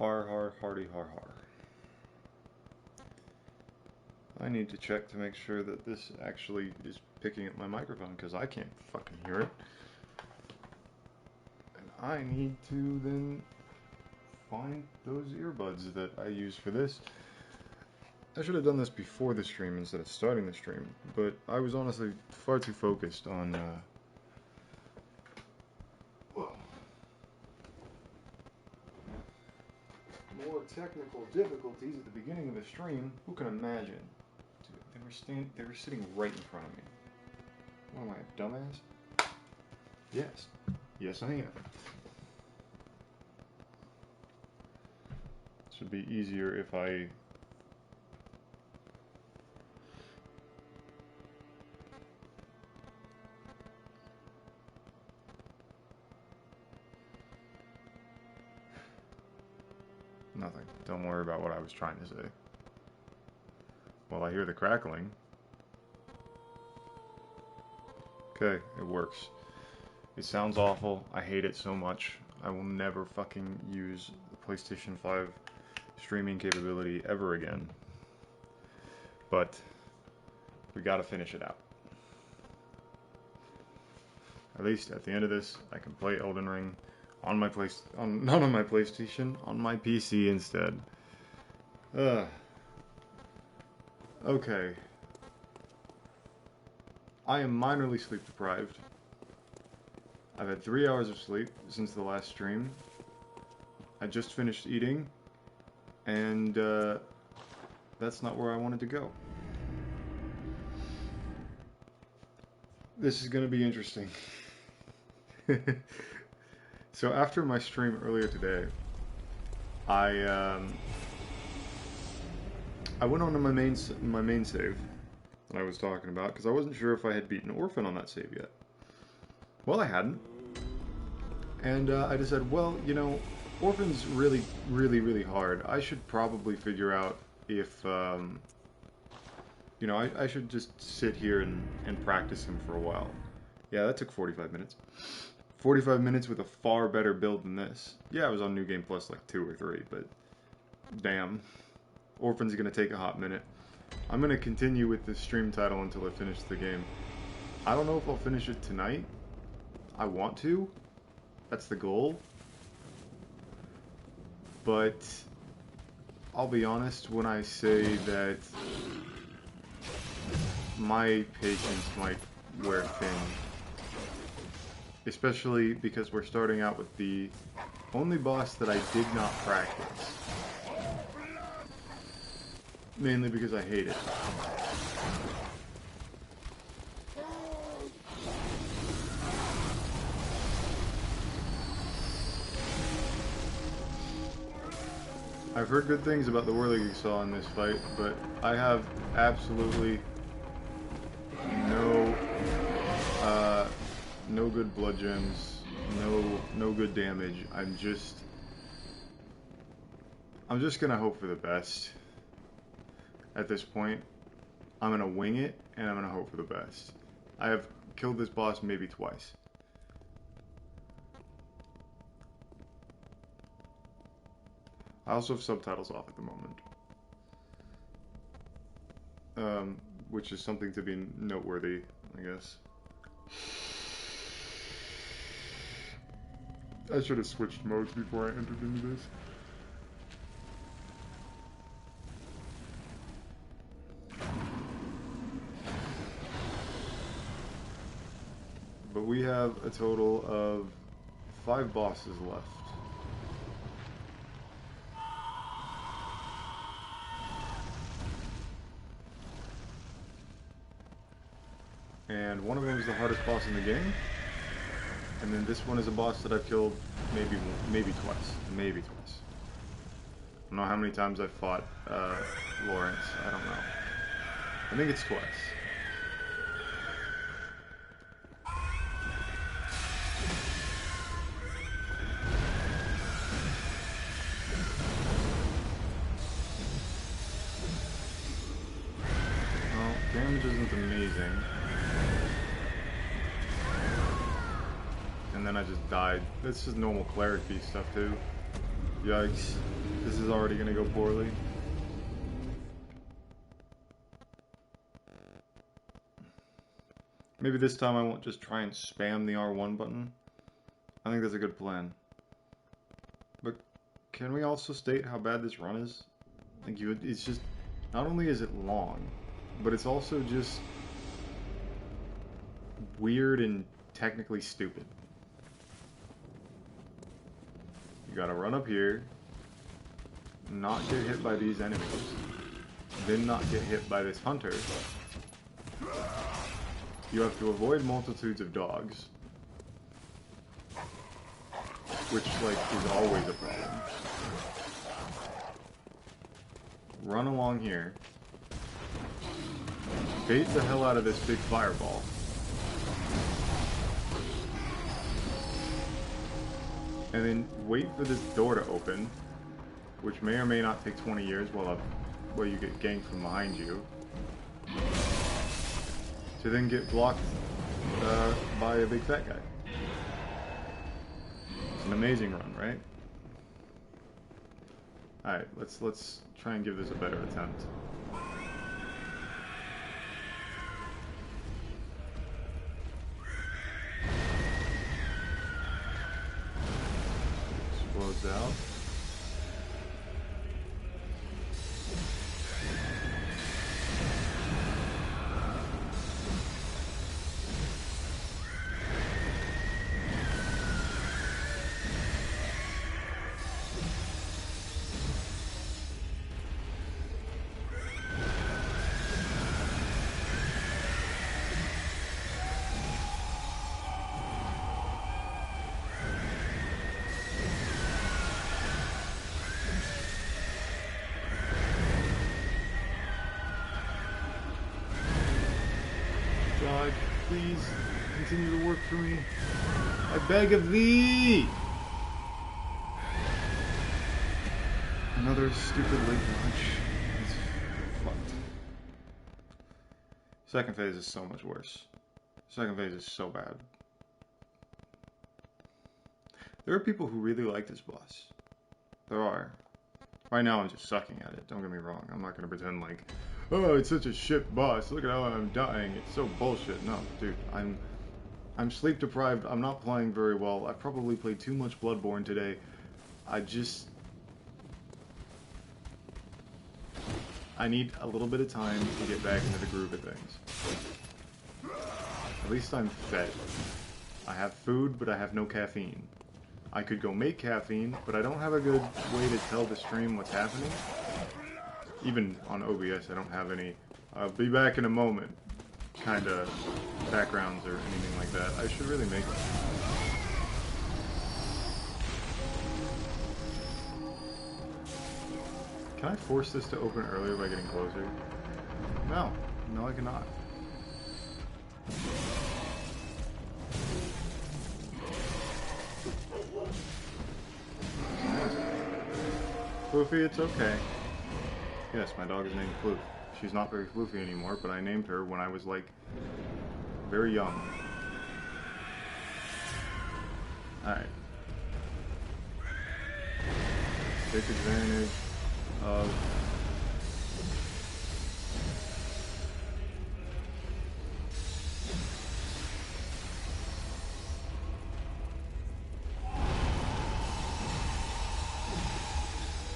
Har har hardy har har. I need to check to make sure that this actually is picking up my microphone because I can't fucking hear it. And I need to then find those earbuds that I use for this. I should have done this before the stream instead of starting the stream, but I was honestly far too focused on more technical difficulties at the beginning of the stream. Who can imagine? Dude, they were sitting right in front of me. What am I, a dumbass? Yes. Yes, I am. This would be easier if I... Nothing. Don't worry about what I was trying to say. Well, I hear the crackling. Okay, it works. It sounds awful. I hate it so much. I will never fucking use the PlayStation 5 streaming capability ever again. But we gotta finish it out. At least at the end of this, I can play Elden Ring on my not on my PlayStation, on my PC instead. Okay. I am minorly sleep deprived. I've had 3 hours of sleep since the last stream. I just finished eating, and that's not where I wanted to go. This is going to be interesting. So after my stream earlier today, I went on to my main save that I was talking about because I wasn't sure if I had beaten Orphan on that save yet. Well, I hadn't, and I just said, well, you know, Orphan's really, really, really hard. I should probably figure out if, you know, I should just sit here and practice him for a while. Yeah, that took 45 minutes. 45 minutes with a far better build than this. Yeah, I was on New Game Plus like 2 or 3, but damn. Orphan's gonna take a hot minute. I'm gonna continue with the stream title until I finish the game. I don't know if I'll finish it tonight. I want to. That's the goal. But I'll be honest when I say that my patience might wear thin. Especially because we're starting out with the only boss that I did not practice. Mainly because I hate it. I've heard good things about the whirling you saw in this fight, but I have absolutely no good blood gems, no good damage. I'm just gonna hope for the best. At this point, I'm gonna wing it and I'm gonna hope for the best. I have killed this boss maybe twice. I also have subtitles off at the moment, which is something to be noteworthy, I guess. I should have switched modes before I entered into this. But we have a total of 5 bosses left. And one of them is the hardest boss in the game. And then this one is a boss that I've killed maybe twice. Maybe twice. I don't know how many times I've fought Laurence. I don't know. I think it's twice. Well, damage isn't amazing. And then I just died. This is normal cleric beast stuff too. Yikes. this is already gonna go poorly. Maybe this time I won't just try and spam the R1 button. I think that's a good plan. But can we also state how bad this run is? Like, it's just, not only is it long, but it's also just weird and technically stupid. You gotta run up here, not get hit by these enemies, then not get hit by this hunter. You have to avoid multitudes of dogs, which, like, is always a problem. Run along here, bait the hell out of this big fireball, and then wait for this door to open, which may or may not take 20 years while you get ganked from behind you, to then get blocked by a big fat guy. It's an amazing run, right? Alright, let's try and give this a better attempt. Explodes out. God, please continue to work for me. I beg of thee! Another stupid late launch. It's fucked. Second phase is so much worse. Second phase is so bad. There are people who really like this boss. There are. Right now I'm just sucking at it, don't get me wrong. I'm not gonna pretend like, oh, it's such a shit boss, look at how I'm dying, it's so bullshit. No, dude, I'm sleep deprived, I'm not playing very well, I probably played too much Bloodborne today. I need a little bit of time to get back into the groove of things. At least I'm fed. I have food, but I have no caffeine. I could go make caffeine, but I don't have a good way to tell the stream what's happening. Even on OBS, I don't have any "I'll be back in a moment" kind of backgrounds or anything like that. I should really make it. Can I force this to open earlier by getting closer? No. No, I cannot. Floofy, it's okay. Yes, my dog is named Floof. She's not very floofy anymore, but I named her when I was, like, very young. Alright. Take advantage of...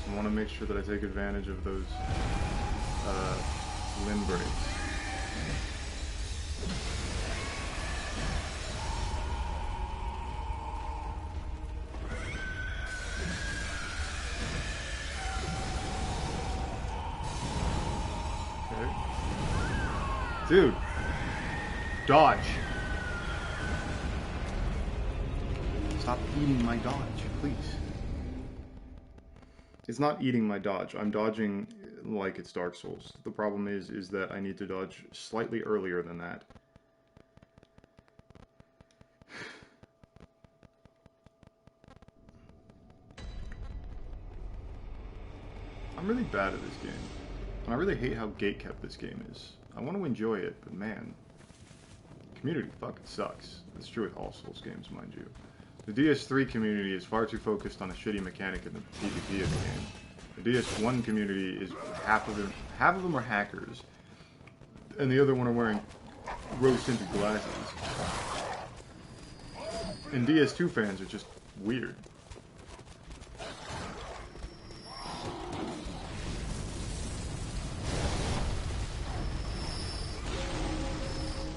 I want to make sure that I take advantage of those limb breaks. Okay. Dude! Dodge! Stop eating my dodge, please. It's not eating my dodge. I'm dodging like it's Dark Souls. The problem is that I need to dodge slightly earlier than that. I'm really bad at this game. And I really hate how gatekept this game is. I want to enjoy it, but man, community fucking sucks. It's true with all Souls games, mind you. The DS3 community is far too focused on a shitty mechanic in the PvP of the game. The DS1 community is half of them are hackers, and the other one are wearing rose-tinted glasses. And DS2 fans are just weird.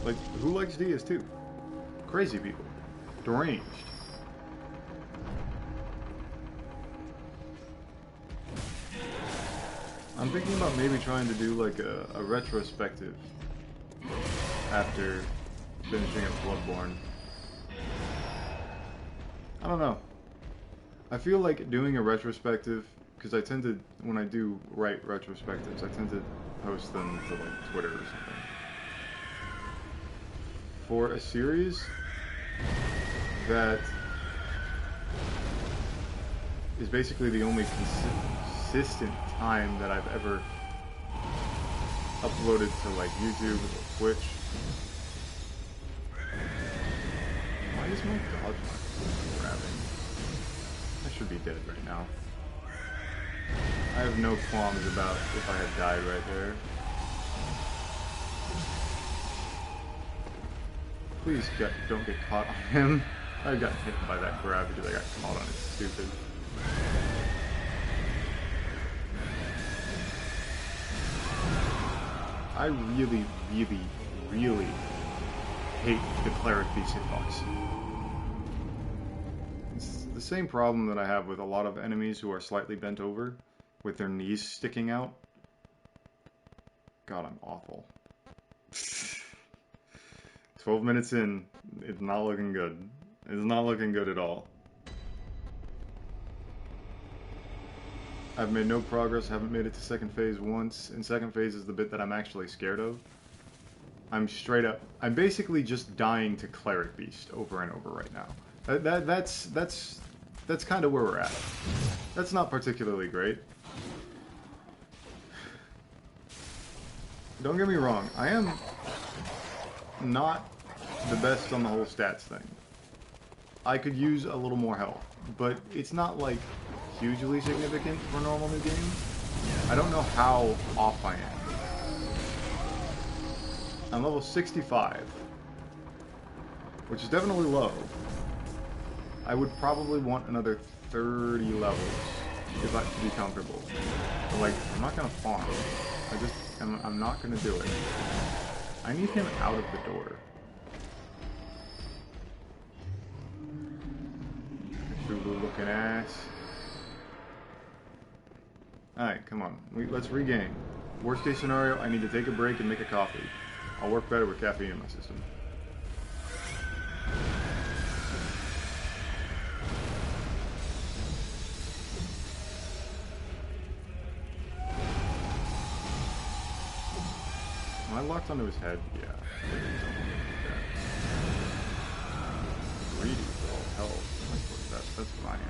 Like, who likes DS2? Crazy people. Deranged. I'm thinking about maybe trying to do like a retrospective after finishing up Bloodborne. I don't know. I feel like doing a retrospective, because I tend to, when I do write retrospectives, I tend to post them to like Twitter or something. For a series that is basically the only consistent time that I've ever uploaded to like YouTube or Twitch. Why is my dog not grabbing? I should be dead right now. I have no qualms about if I had died right there. Please don't get caught on him. I got hit by that grab because I got caught on it. Stupid. I really, really, really hate the cleric beast hitbox. It's the same problem that I have with a lot of enemies who are slightly bent over, with their knees sticking out. God, I'm awful. 12 minutes in, it's not looking good. It's not looking good at all. I've made no progress, haven't made it to second phase once, and second phase is the bit that I'm actually scared of. I'm basically just dying to Cleric Beast over and over right now. That's kind of where we're at. That's not particularly great. Don't get me wrong, I am not the best on the whole stats thing. I could use a little more help, but it's not like hugely significant for a normal new game. I don't know how off I am. I'm level 65, which is definitely low. I would probably want another 30 levels if I to be comfortable. But like, I'm not gonna farm. I'm not gonna do it. I need him out of the door. Cthulhu looking ass. Alright, come on. Let's regain. Worst case scenario, I need to take a break and make a coffee. I'll work better with caffeine in my system. Am I locked onto his head? Yeah. Greedy for all health. That's what I am.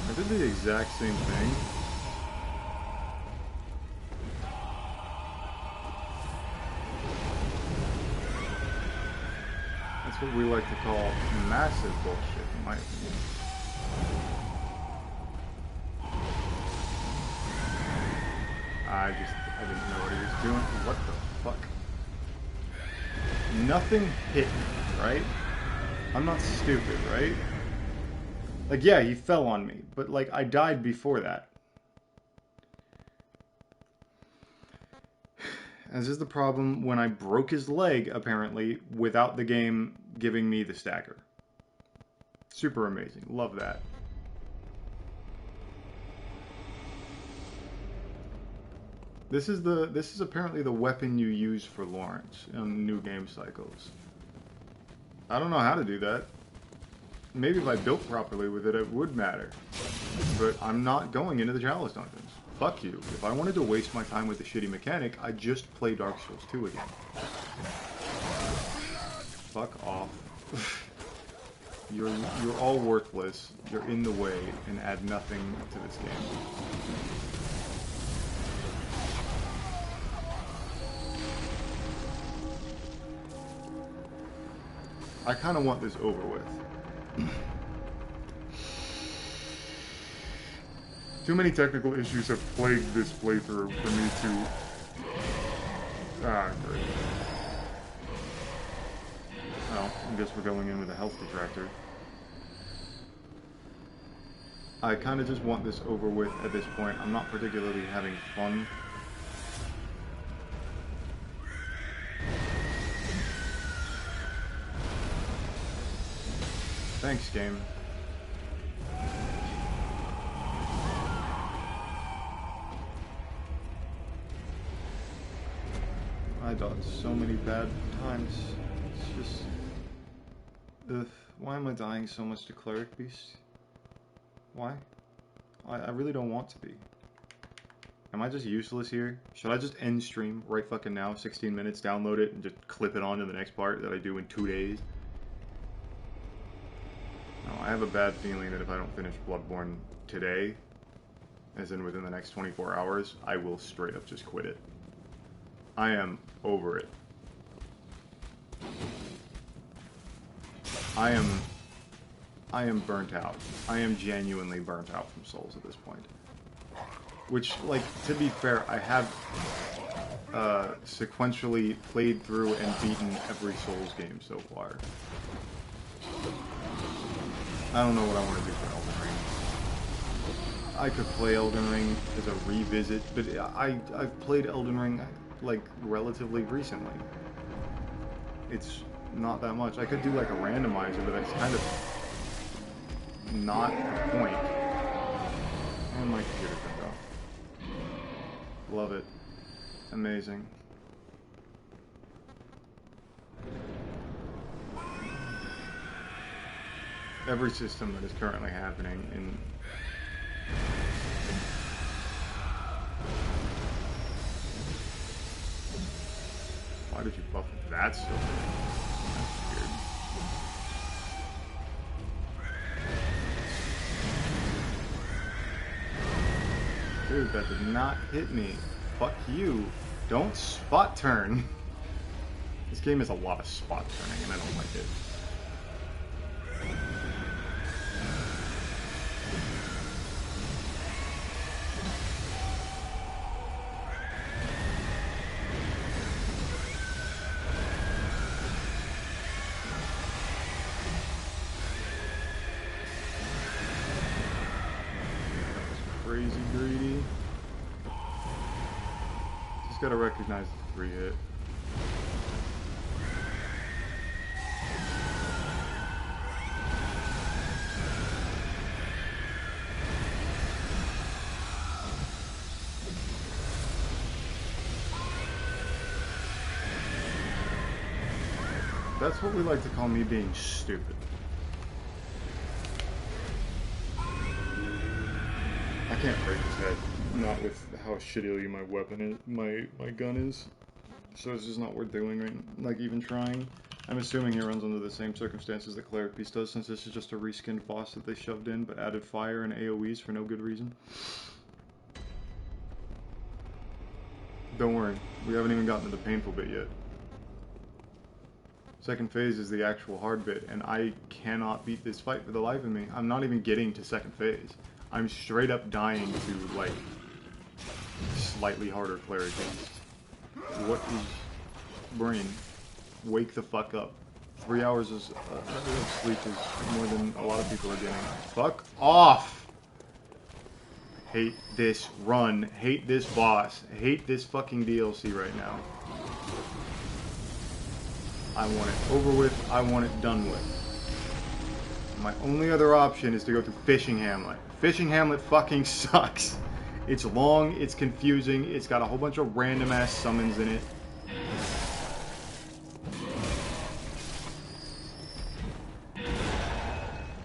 I did the exact same thing. That's what we like to call massive bullshit, in my opinion. I didn't know what he was doing. What the fuck? Nothing hit me, right? I'm not stupid, right? Like, yeah, he fell on me, but, like, I died before that. And this is the problem when I broke his leg, apparently, without the game giving me the stagger. Super amazing. Love that. This is apparently the weapon you use for Laurence in new game cycles. I don't know how to do that. Maybe if I built properly with it, it would matter. But I'm not going into the Chalice Dungeons. Fuck you. If I wanted to waste my time with a shitty mechanic, I'd just play Dark Souls 2 again. Fuck off. You're all worthless. You're in the way and add nothing to this game. I kind of want this over with. Too many technical issues have plagued this playthrough for me to... Ah, great. Well, I guess we're going in with a health detractor. I kind of just want this over with at this point. I'm not particularly having fun. Thanks, game. I died so many bad times. It's just... Ugh. Why am I dying so much to Cleric Beast? Why? I really don't want to be. Am I just useless here? Should I just end stream right fucking now, 16 minutes, download it, and just clip it on to the next part that I do in 2 days? No, I have a bad feeling that if I don't finish Bloodborne today, as in within the next 24 hours, I will straight up just quit it. I am over it. I am burnt out. I am genuinely burnt out from Souls at this point. Which, like, to be fair, I have sequentially played through and beaten every Souls game so far. I don't know what I want to do for Elden Ring. I could play Elden Ring as a revisit, but I've played Elden Ring, like, relatively recently. It's not that much. I could do, like, a randomizer, but that's kind of not the point. And my computer turned off. Love it. Amazing. Every system that is currently happening in... Why did you buff that so big? That's weird. Dude, that did not hit me. Fuck you. Don't spot turn. This game has a lot of spot turning and I don't like it. Crazy greedy. Just gotta recognize the 3-hit. That's what we like to call me being stupid. I can't break his head, not with how shittily my weapon is, my gun is. So it's just not worth doing, right? Like even trying. I'm assuming he runs under the same circumstances that Cleric Beast does, since this is just a reskinned boss that they shoved in, but added fire and AoEs for no good reason. Don't worry, we haven't even gotten to the painful bit yet. Second phase is the actual hard bit, and I cannot beat this fight for the life of me. I'm not even getting to second phase. I'm straight up dying to, like, slightly harder Cleric Beast. What is... Brain, wake the fuck up. 3 hours of sleep is more than a lot of people are getting. Fuck off! Hate this run. Hate this boss. Hate this fucking DLC right now. I want it over with. I want it done with. My only other option is to go through Fishing Hamlet. Fishing Hamlet fucking sucks. It's long, it's confusing, it's got a whole bunch of random ass summons in it.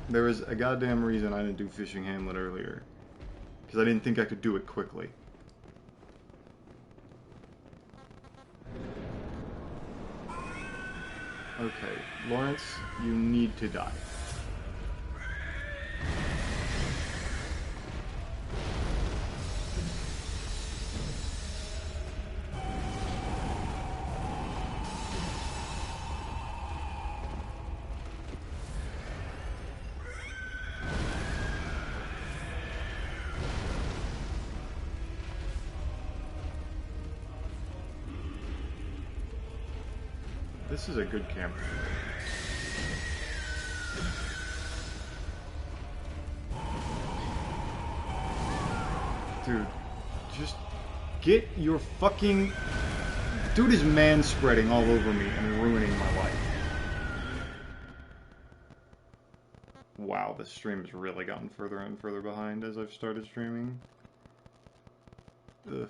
There was a goddamn reason I didn't do Fishing Hamlet earlier. Because I didn't think I could do it quickly. Okay, Laurence, you need to die. This is a good camera. Dude, just get your fucking... Dude is man-spreading all over me and ruining my life. Wow, this stream has really gotten further and further behind as I've started streaming. Ugh.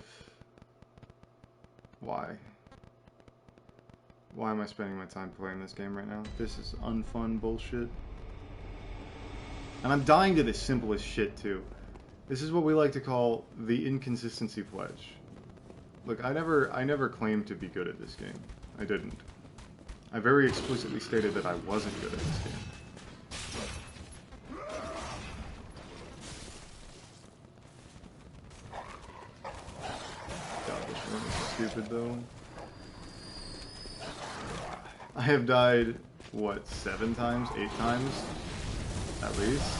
Why? Why am I spending my time playing this game right now? This is unfun bullshit. And I'm dying to the simplest shit, too. This is what we like to call the inconsistency pledge. Look, I never claimed to be good at this game. I didn't. I very explicitly stated that I wasn't good at this game. God, this room is stupid, though. I have died, what, 7 times? 8 times? At least.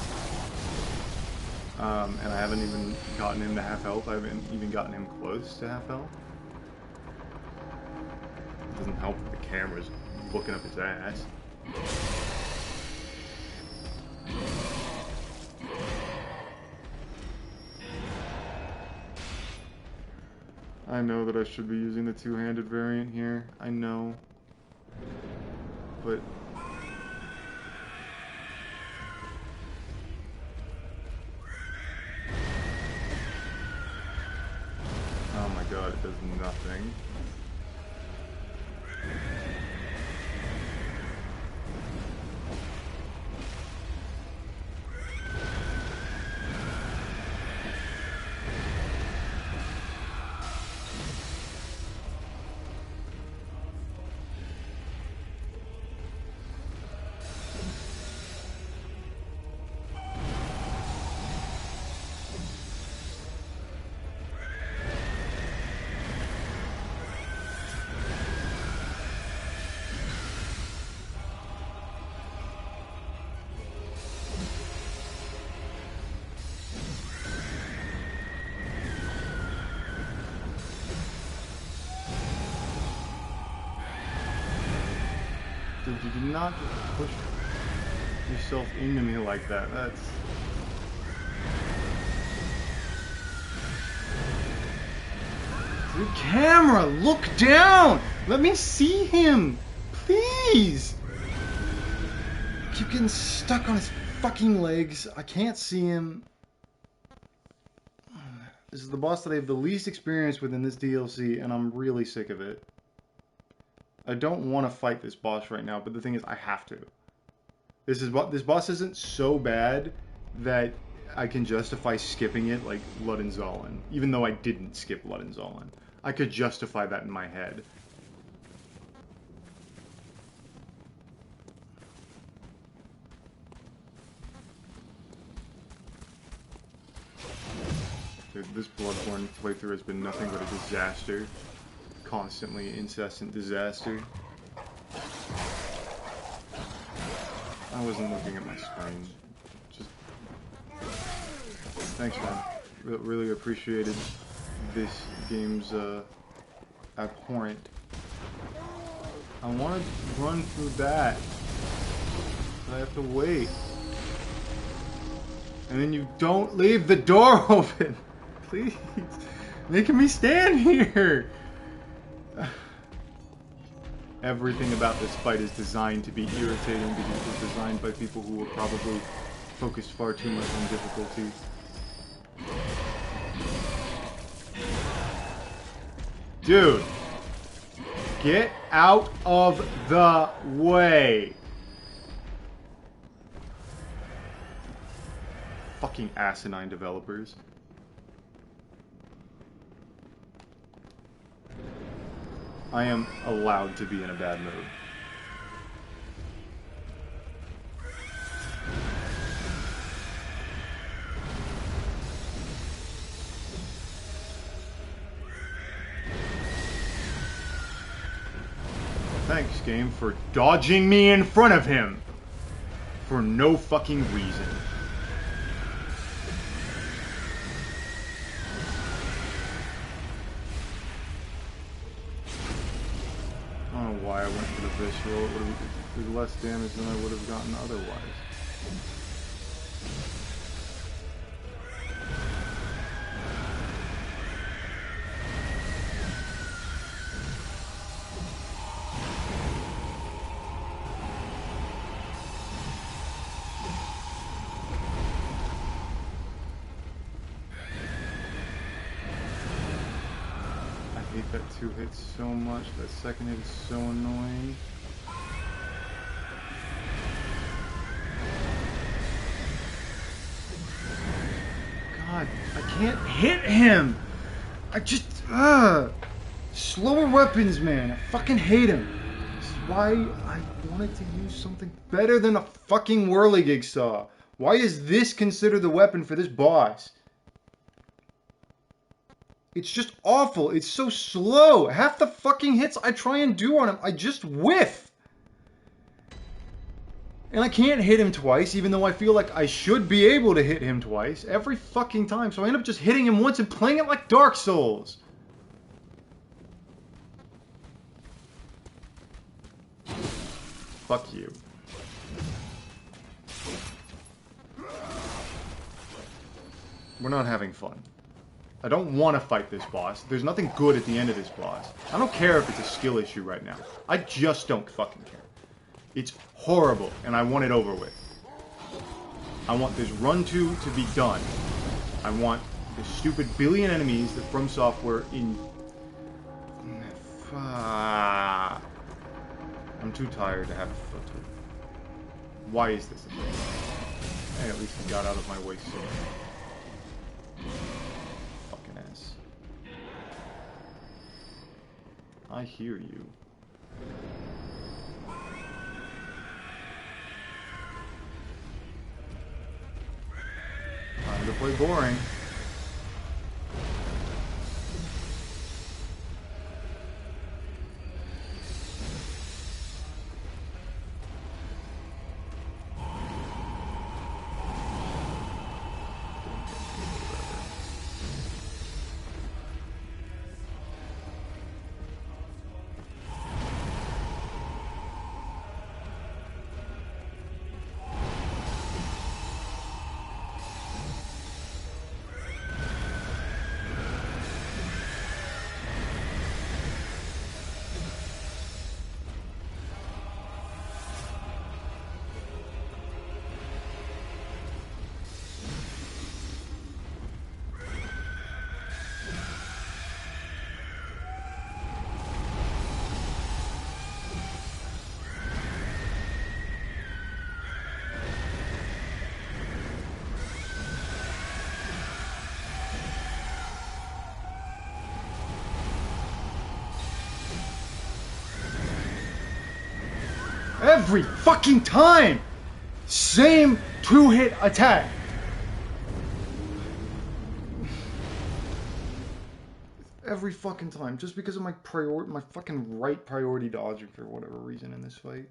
And I haven't even gotten him to half health. I haven't even gotten him close to half health. It doesn't help that the camera's looking up his ass. I know that I should be using the two-handed variant here. I know. But... oh my god, it does nothing. You did not push yourself into me like that. That's... Dude, camera, look down! Let me see him! Please! I keep getting stuck on his fucking legs. I can't see him. This is the boss that I have the least experience with in this DLC, and I'm really sick of it. I don't want to fight this boss right now, but the thing is, I have to. This boss isn't so bad that I can justify skipping it like Ludwig, even though I didn't skip Ludwig. I could justify that in my head. Dude, this Bloodborne playthrough has been nothing but a disaster. Constantly incessant disaster. I wasn't looking at my screen. Just thanks, man. Really appreciated this game's abhorrent. I want to run through that, but I have to wait. And then you don't leave the door open. Please, making me stand here. Everything about this fight is designed to be irritating because it was designed by people who were probably focused far too much on difficulty. Dude, get out of the way. Fucking asinine developers. I am allowed to be in a bad mood. Thanks, game, for dodging me in front of him for no fucking reason. don't know why I went for the visceral. It would have did less damage than I would have gotten otherwise. I hate that 2 hits so much. That second hit is so annoying. God, I can't hit him! I just, slower weapons, man. I fucking hate him. This is why I wanted to use something better than a fucking whirligig saw. Why is this considered the weapon for this boss? It's just awful. It's so slow. Half the fucking hits I try and do on him, I just whiff. And I can't hit him twice, even though I feel like I should be able to hit him twice every fucking time. So I end up just hitting him once and playing it like Dark Souls. Fuck you. We're not having fun. I don't want to fight this boss. There's nothing good at the end of this boss. I don't care if it's a skill issue right now. I just don't fucking care. It's horrible, and I want it over with. I want this run to be done. I want the stupid billion enemies that From Software in... I'm too tired to have a foot to. Why is this a thing? Hey, at least he got out of my way soon. Fucking ass. I hear you. Time to play boring. Every fucking time! Same 2-hit attack! Every fucking time, just because of my fucking right priority dodging for whatever reason in this fight.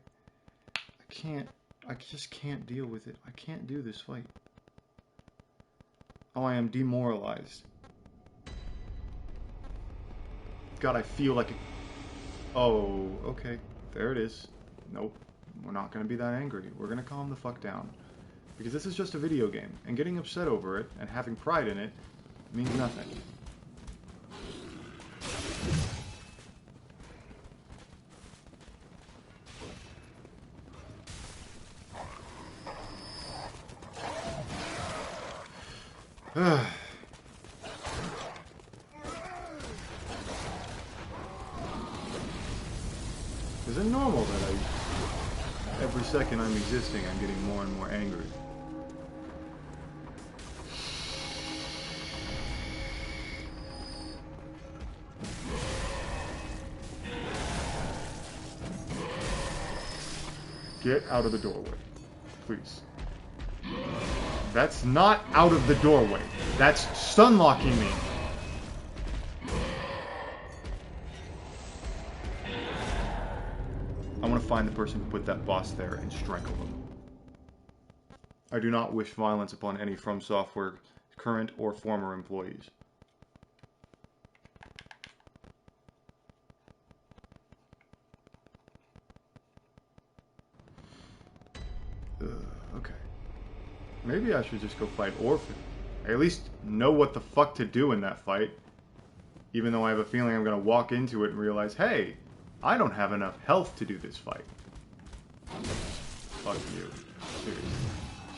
I just can't deal with it. I can't do this fight. Oh, I am demoralized. God, I feel like it. Oh, okay. There it is. Nope. We're not going to be that angry. We're going to calm the fuck down. Because this is just a video game, and getting upset over it, and having pride in it, means nothing. Is it normal that every second I'm existing, I'm getting more and more angry? Get out of the doorway, please. That's not out of the doorway. That's stun-locking me. I want to find the person who put that boss there and strangle them. I do not wish violence upon any From Software current or former employees. Maybe I should just go fight Orphan. I at least know what the fuck to do in that fight. Even though I have a feeling I'm going to walk into it and realize, hey, I don't have enough health to do this fight. Fuck you. Seriously.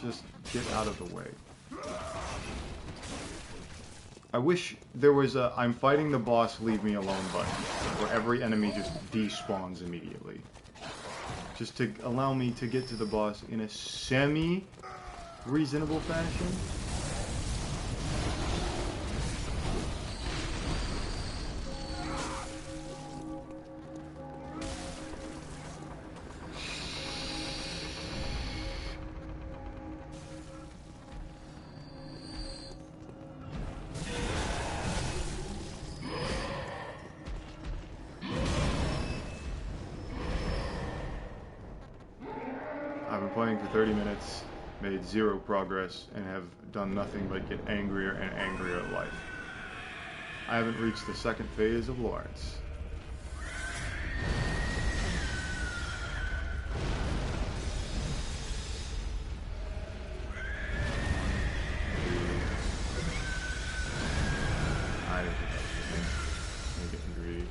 Just get out of the way. I wish there was a I'm fighting the boss, leave me alone button, where every enemy just despawns immediately. Just to allow me to get to the boss in a semi-reasonable fashion. I've been playing for 30 minutes, made zero progress, and have done nothing but get angrier and angrier at life. I haven't reached the second phase of Laurence. I didn't think that was I'm getting greedy.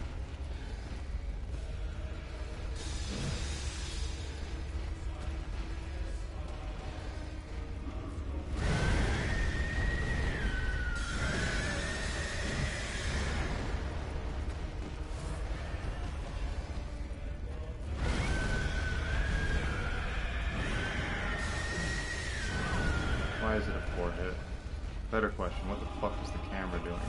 Why is it a 4 hit? Better question, what the fuck is the camera doing?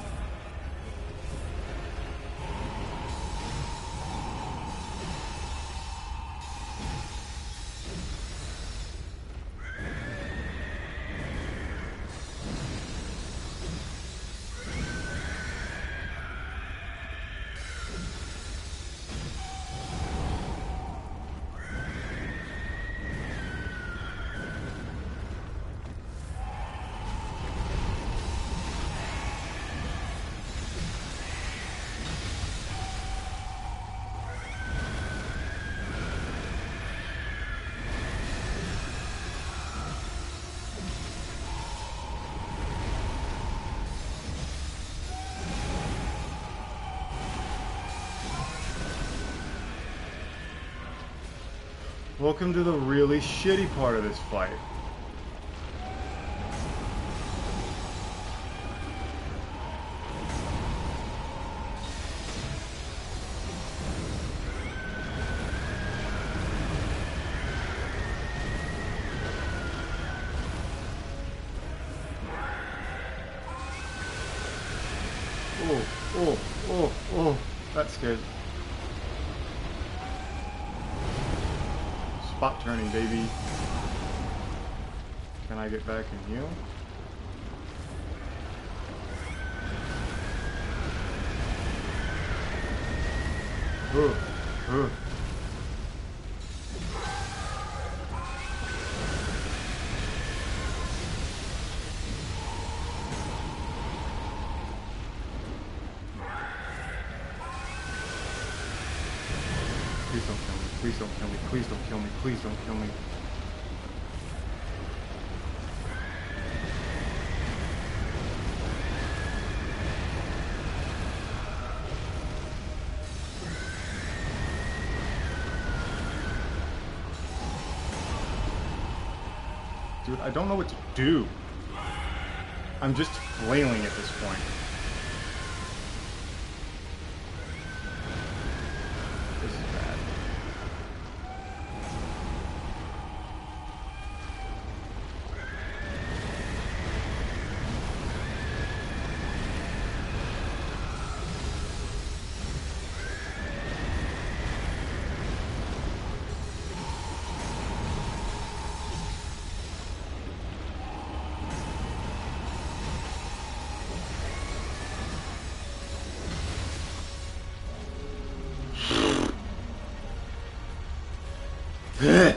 Welcome to the really shitty part of this fight. Oh, that scared. Spot turning, baby. Can I get back and heal? Ugh. Please don't kill me. Please don't kill me. Please don't kill me. Please don't kill me. Dude, I don't know what to do. I'm just flailing at this point. This is bad. The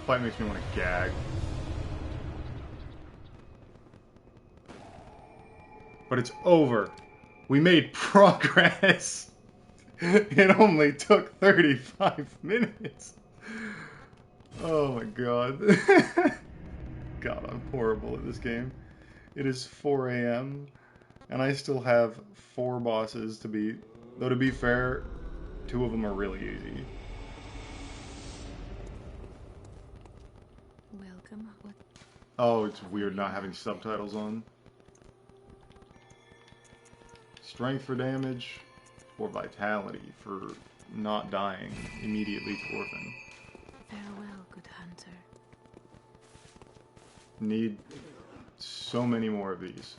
fight makes me want to gag. But it's over. We made progress. It only took 35 minutes. Oh my god. God, I'm horrible at this game. It is 4 a.m. and I still have 4 bosses to beat. Though to be fair, 2 of them are really easy. Welcome. What? Oh, it's weird not having subtitles on. Strength for damage, or vitality for not dying immediately to Orphan. Farewell, good hunter. Need so many more of these.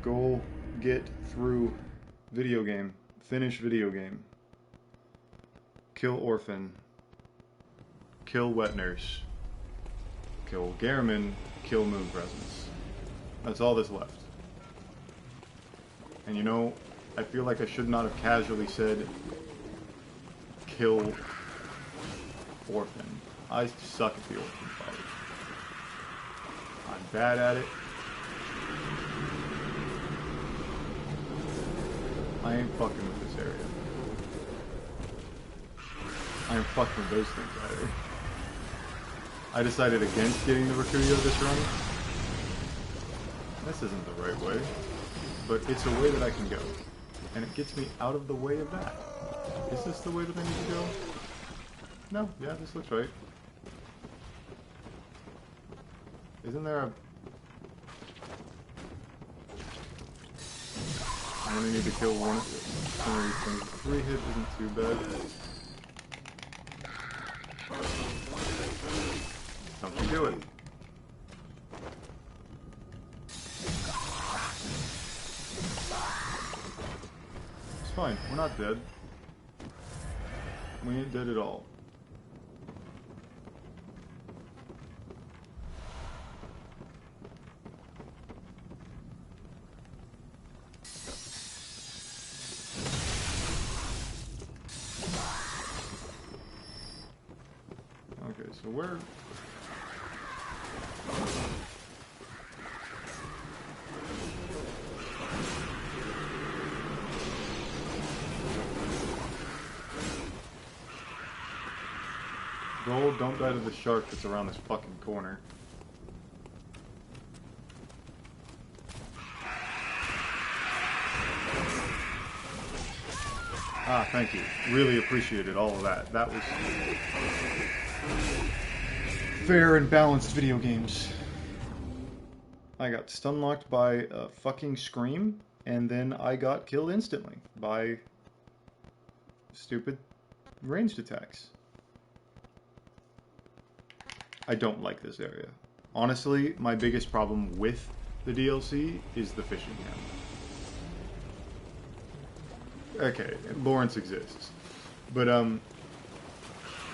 Goal, get through video game. Finish video game. Kill Orphan. Kill Wet Nurse. Kill Garamond. Kill Moon Presence. That's all that's left. And you know, I feel like I should not have casually said kill Orphan. I suck at the Orphan fight. I'm bad at it. I ain't fucking with this area. I ain't fucking with those things either. I decided against getting the Rakuyo this run. This isn't the right way, but it's a way that I can go. And it gets me out of the way of that. Is this the way that I need to go? No, yeah, this looks right. Isn't there a... I only need to kill one of these things. 3 hit isn't too bad. Don't you do it. It's fine, we're not dead. We ain't dead at all. Okay, so where... Gold, don't die to the shark that's around this fucking corner. Ah, thank you. Really appreciated all of that. That was fair and balanced video games. I got stun locked by a fucking scream, and then I got killed instantly by stupid ranged attacks. I don't like this area. Honestly, my biggest problem with the DLC is the fishing hammer. Okay, Laurence exists. But,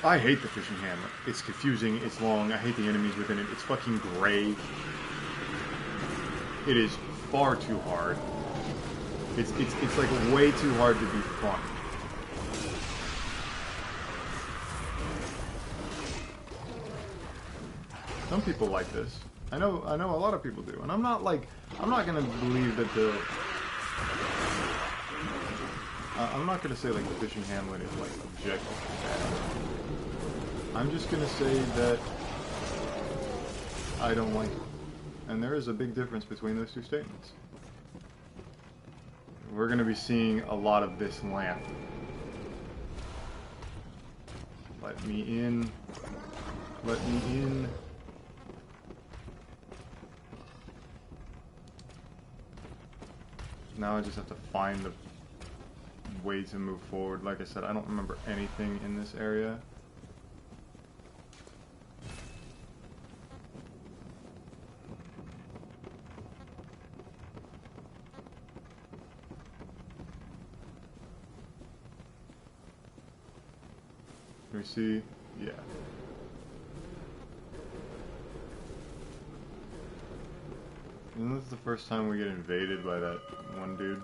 I hate the fishing hammer. It's confusing, it's long, I hate the enemies within it, it's fucking gray. It is far too hard. It's like way too hard to be fun. Some people like this. I know a lot of people do, and I'm not gonna believe that the. I'm not gonna say like the fishing hamlet is like objectively bad. I'm just gonna say that I don't like it, and there is a big difference between those two statements. We're gonna be seeing a lot of this lamp. Let me in. Let me in. Now I just have to find the way to move forward. Like I said, I don't remember anything in this area. Can we see? Yeah. Isn't this the first time we get invaded by that one dude?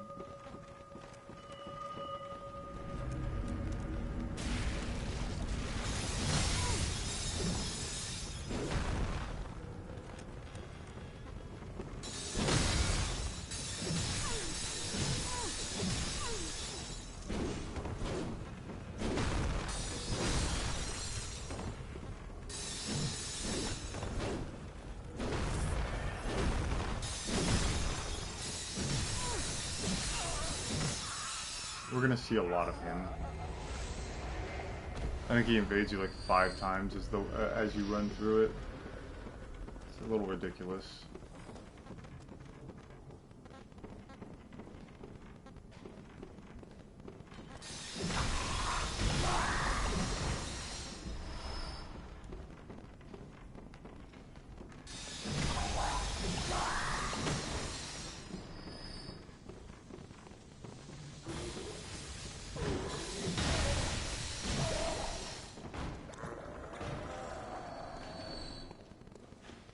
we're gonna see a lot of him. I think he invades you like 5 times as you run through it. It's a little ridiculous.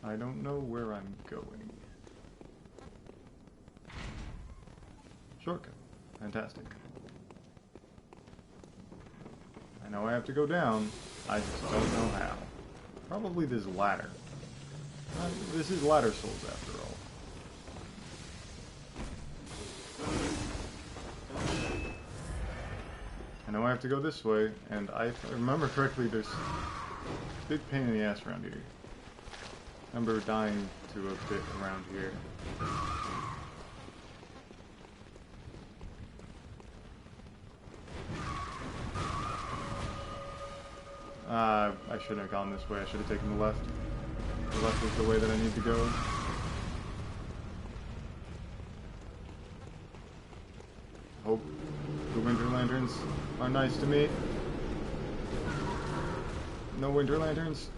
I don't know where I'm going. Shortcut. Fantastic. I know I have to go down. I just don't know how. Probably this ladder. This is Ladder Souls after all. I know I have to go this way, and if I remember correctly, there's a big pain in the ass around here. I remember dying to a bit around here. I shouldn't have gone this way. I should have taken the left. The left is the way that I need to go. Hope the winter lanterns are nice to me. No winter lanterns.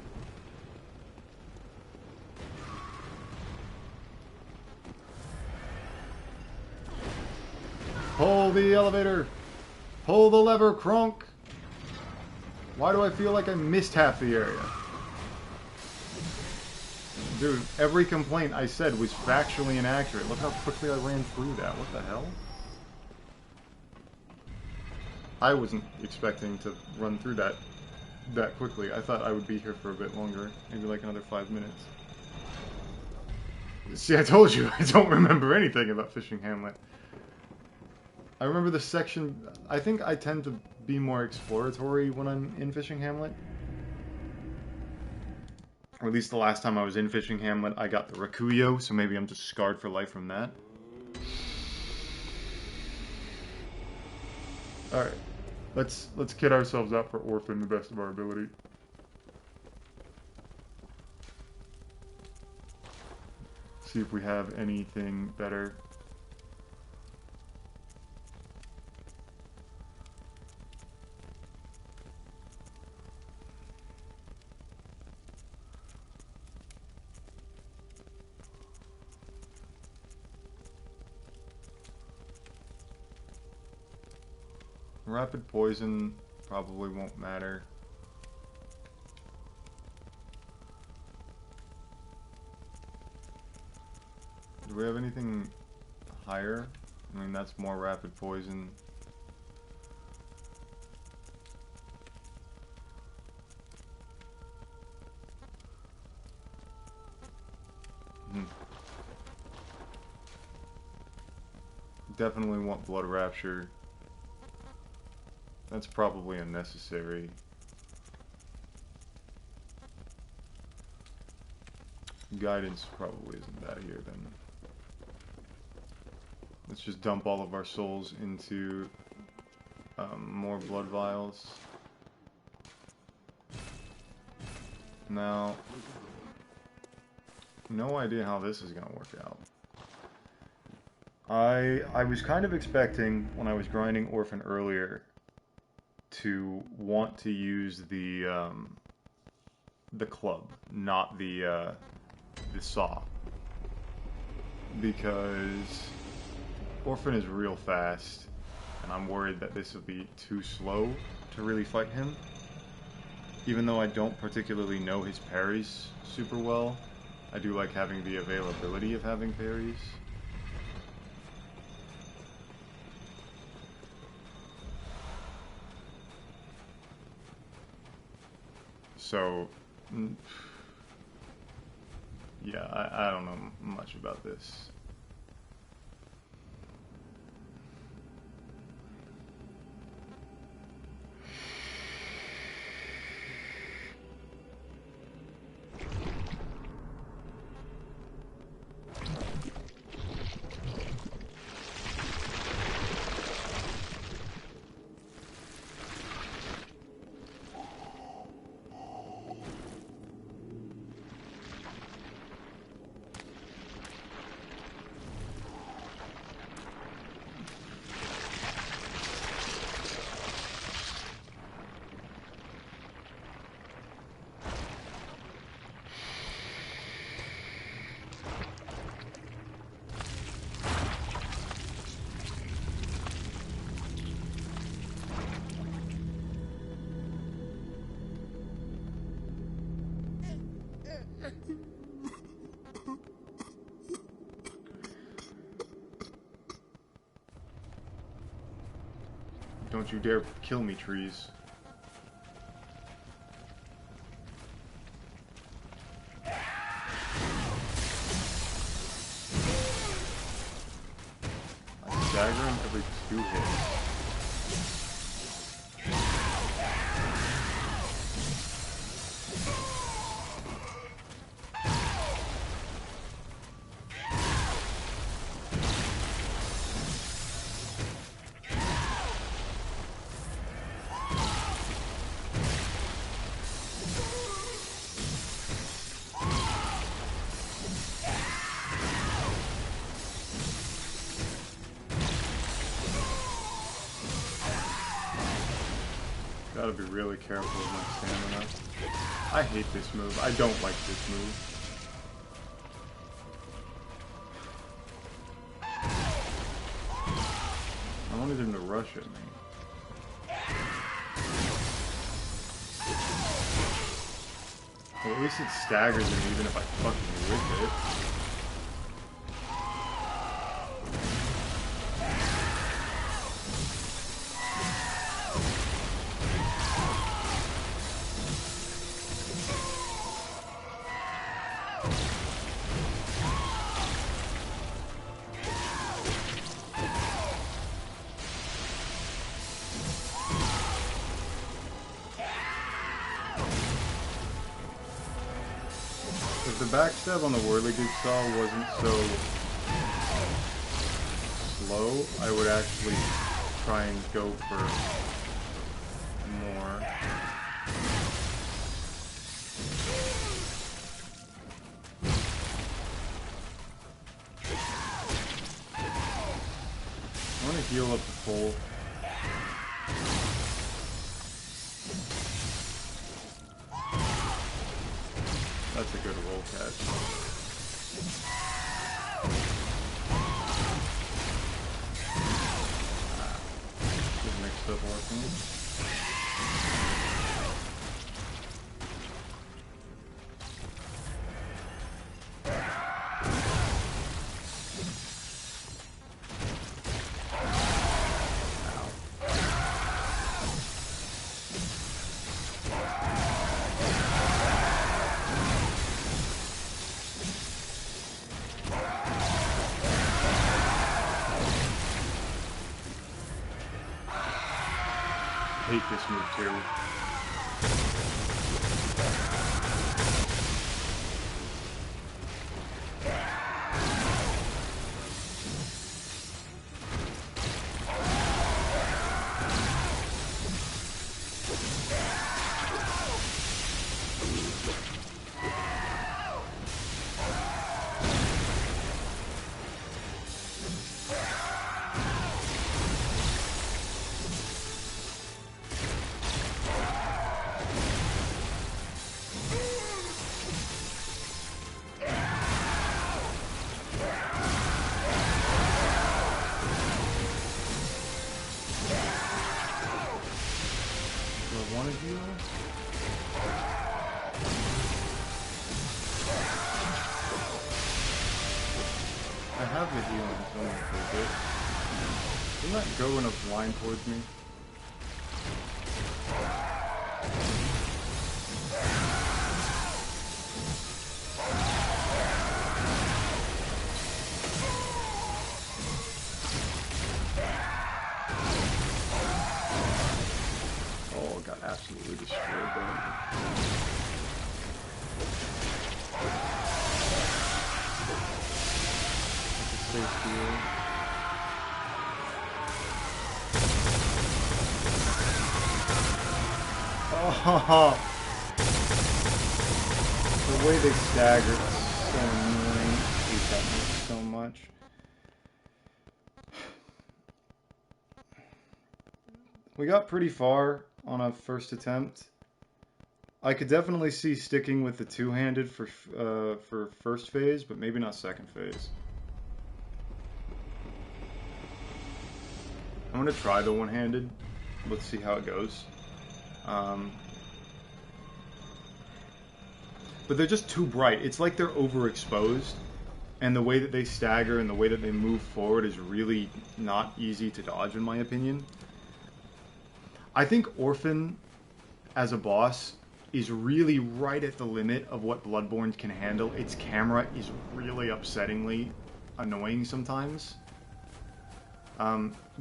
Pull the elevator! Pull the lever, Kronk! Why do I feel like I missed half the area? Dude, every complaint I said was factually inaccurate. Look how quickly I ran through that. What the hell? I wasn't expecting to run through that quickly. I thought I would be here for a bit longer. Maybe like another 5 minutes. See, I told you, I don't remember anything about Fishing Hamlet. I remember the section... I think I tend to be more exploratory when I'm in Fishing Hamlet. Or at least the last time I was in Fishing Hamlet, I got the Rakuyo, so maybe I'm just scarred for life from that. Alright. Let's kid ourselves out for Orphan the best of our ability. See if we have anything better. Rapid poison probably won't matter. Do we have anything higher? I mean, that's more rapid poison. Definitely want Blood Rapture. That's probably unnecessary. Guidance probably isn't bad here then. Let's just dump all of our souls into more blood vials. Now, no idea how this is gonna work out. I was kind of expecting, when I was grinding Orphan earlier, to want to use the club, not the saw, because Orphan is real fast, and I'm worried that this will be too slow to really fight him. Even though I don't particularly know his parries super well, I do like having the availability of having parries. So, yeah, I don't know much about this. Don't you dare kill me, trees. I stagger him every 2 hits. Gotta be really careful with my stamina. I hate this move. I don't like this move. I wanted him to rush at me. Well, at least it staggers him even if I fucking whip it. If the backstab on the whirligig saw wasn't so slow, I would actually try and go for more. I want to heal up the full. That's a good roll catch. Just mixed up Orphan. I hate this move too. I have the heal on someone for a bit. Doesn't that go in a line towards me? Oh, got absolutely destroyed there. Safe heal. Oh, the way they stagger is so annoying. I hate that move so much. We got pretty far on a first attempt. I could definitely see sticking with the two-handed for first phase, but maybe not second phase. I'm gonna try the one-handed. Let's see how it goes. But they're just too bright. It's like they're overexposed, and the way that they stagger and the way that they move forward is really not easy to dodge, in my opinion. I think Orphan, as a boss, is really right at the limit of what Bloodborne can handle. Its camera is really upsettingly annoying sometimes.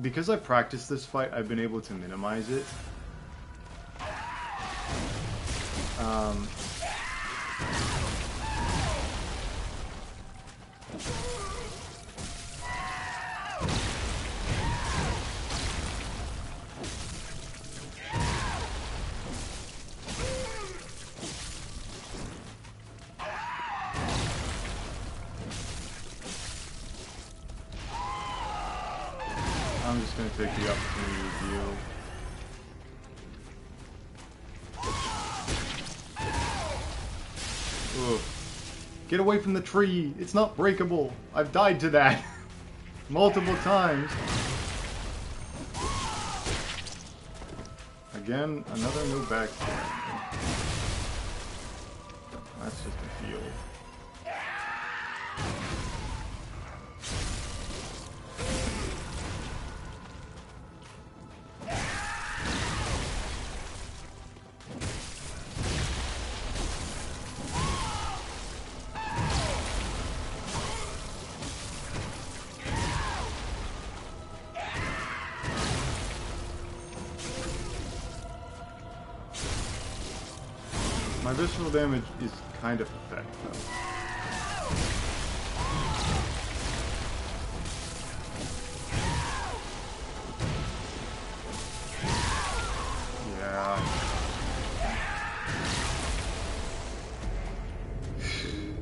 Because I practiced this fight, I've been able to minimize it. I'm just going to take the opportunity to heal. Ugh. Get away from the tree! It's not breakable! I've died to that! Multiple times! Again, another new backstab. That's just a heal. My visceral damage is kind of pathetic, though. Yeah.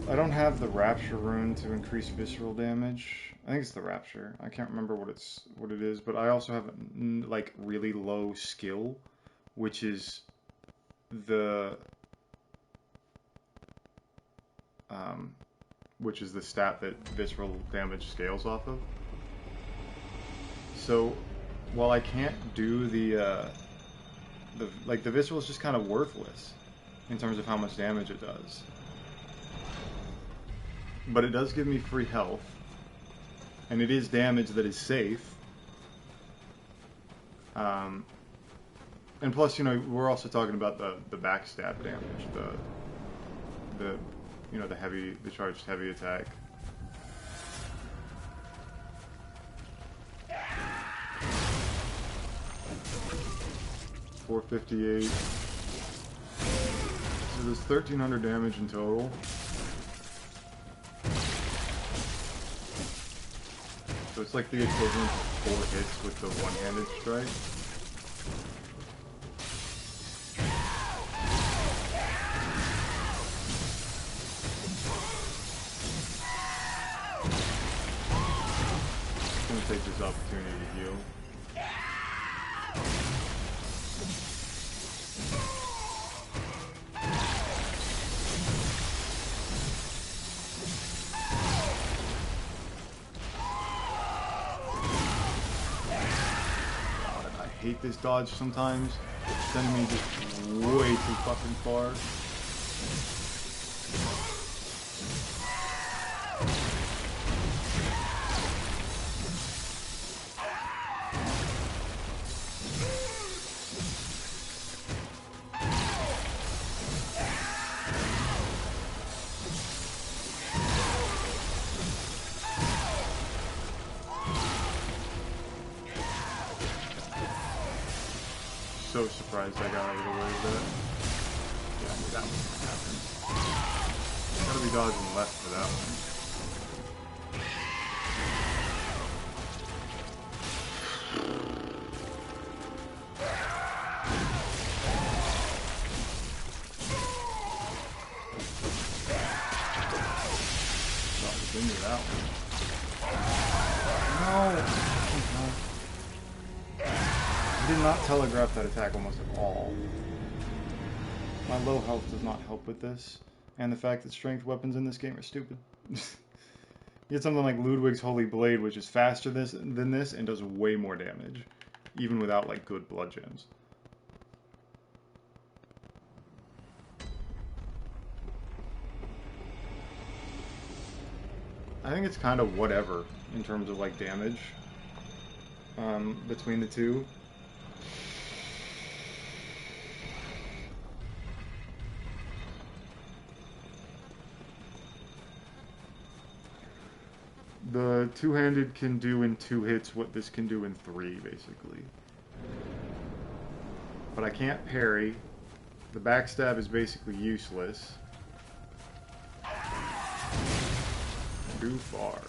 I don't have the Rapture rune to increase visceral damage. I think it's the Rapture. I can't remember what it is, but I also have like really low skill, which is the stat that visceral damage scales off of. So while I can't do the visceral is just kind of worthless in terms of how much damage it does. But it does give me free health, and it is damage that is safe. And plus, you know, we're also talking about the backstab damage, the charged heavy attack. $458. So there's 1,300 damage in total. So it's like the equivalent of 4 hits with the one-handed strike. Take this opportunity to heal. God, I hate this dodge sometimes. It's sending me just way too fucking far. So surprised I got out of the way of that. Yeah, I knew that was gonna happen. Gotta be dodging left for that one. Thought into that one. No! I did not telegraph that attack almost at all. My low health does not help with this, and the fact that strength weapons in this game are stupid. You get something like Ludwig's Holy Blade, which is faster than this and does way more damage, even without like good blood gems. I think it's kind of whatever in terms of like damage between the two. The two-handed can do in 2 hits what this can do in 3, basically. But I can't parry. The backstab is basically useless. Too far.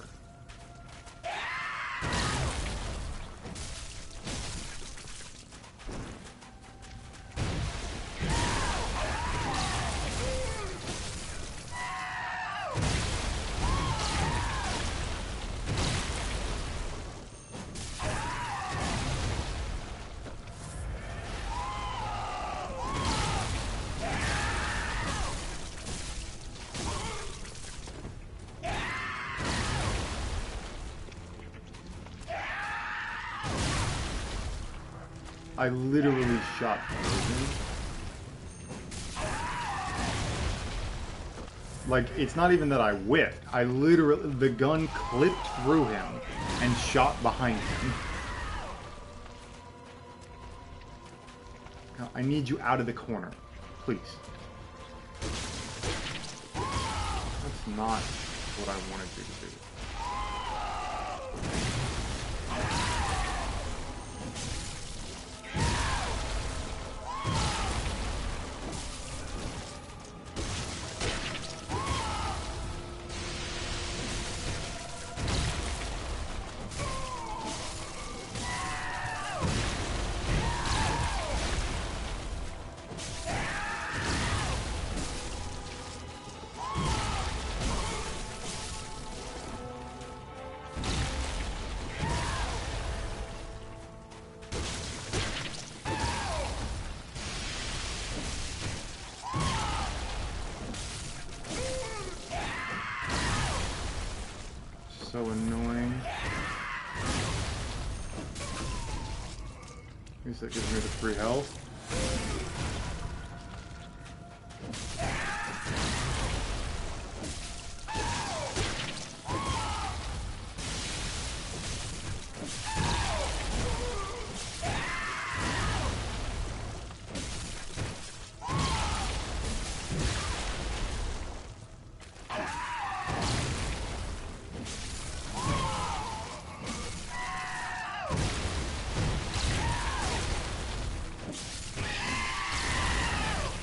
I literally shot through him. Like, it's not even that I whiffed. I literally, the gun clipped through him and shot behind him. Now, I need you out of the corner, please. That's not what I wanted you to do. So annoying. At least that gives me the free health.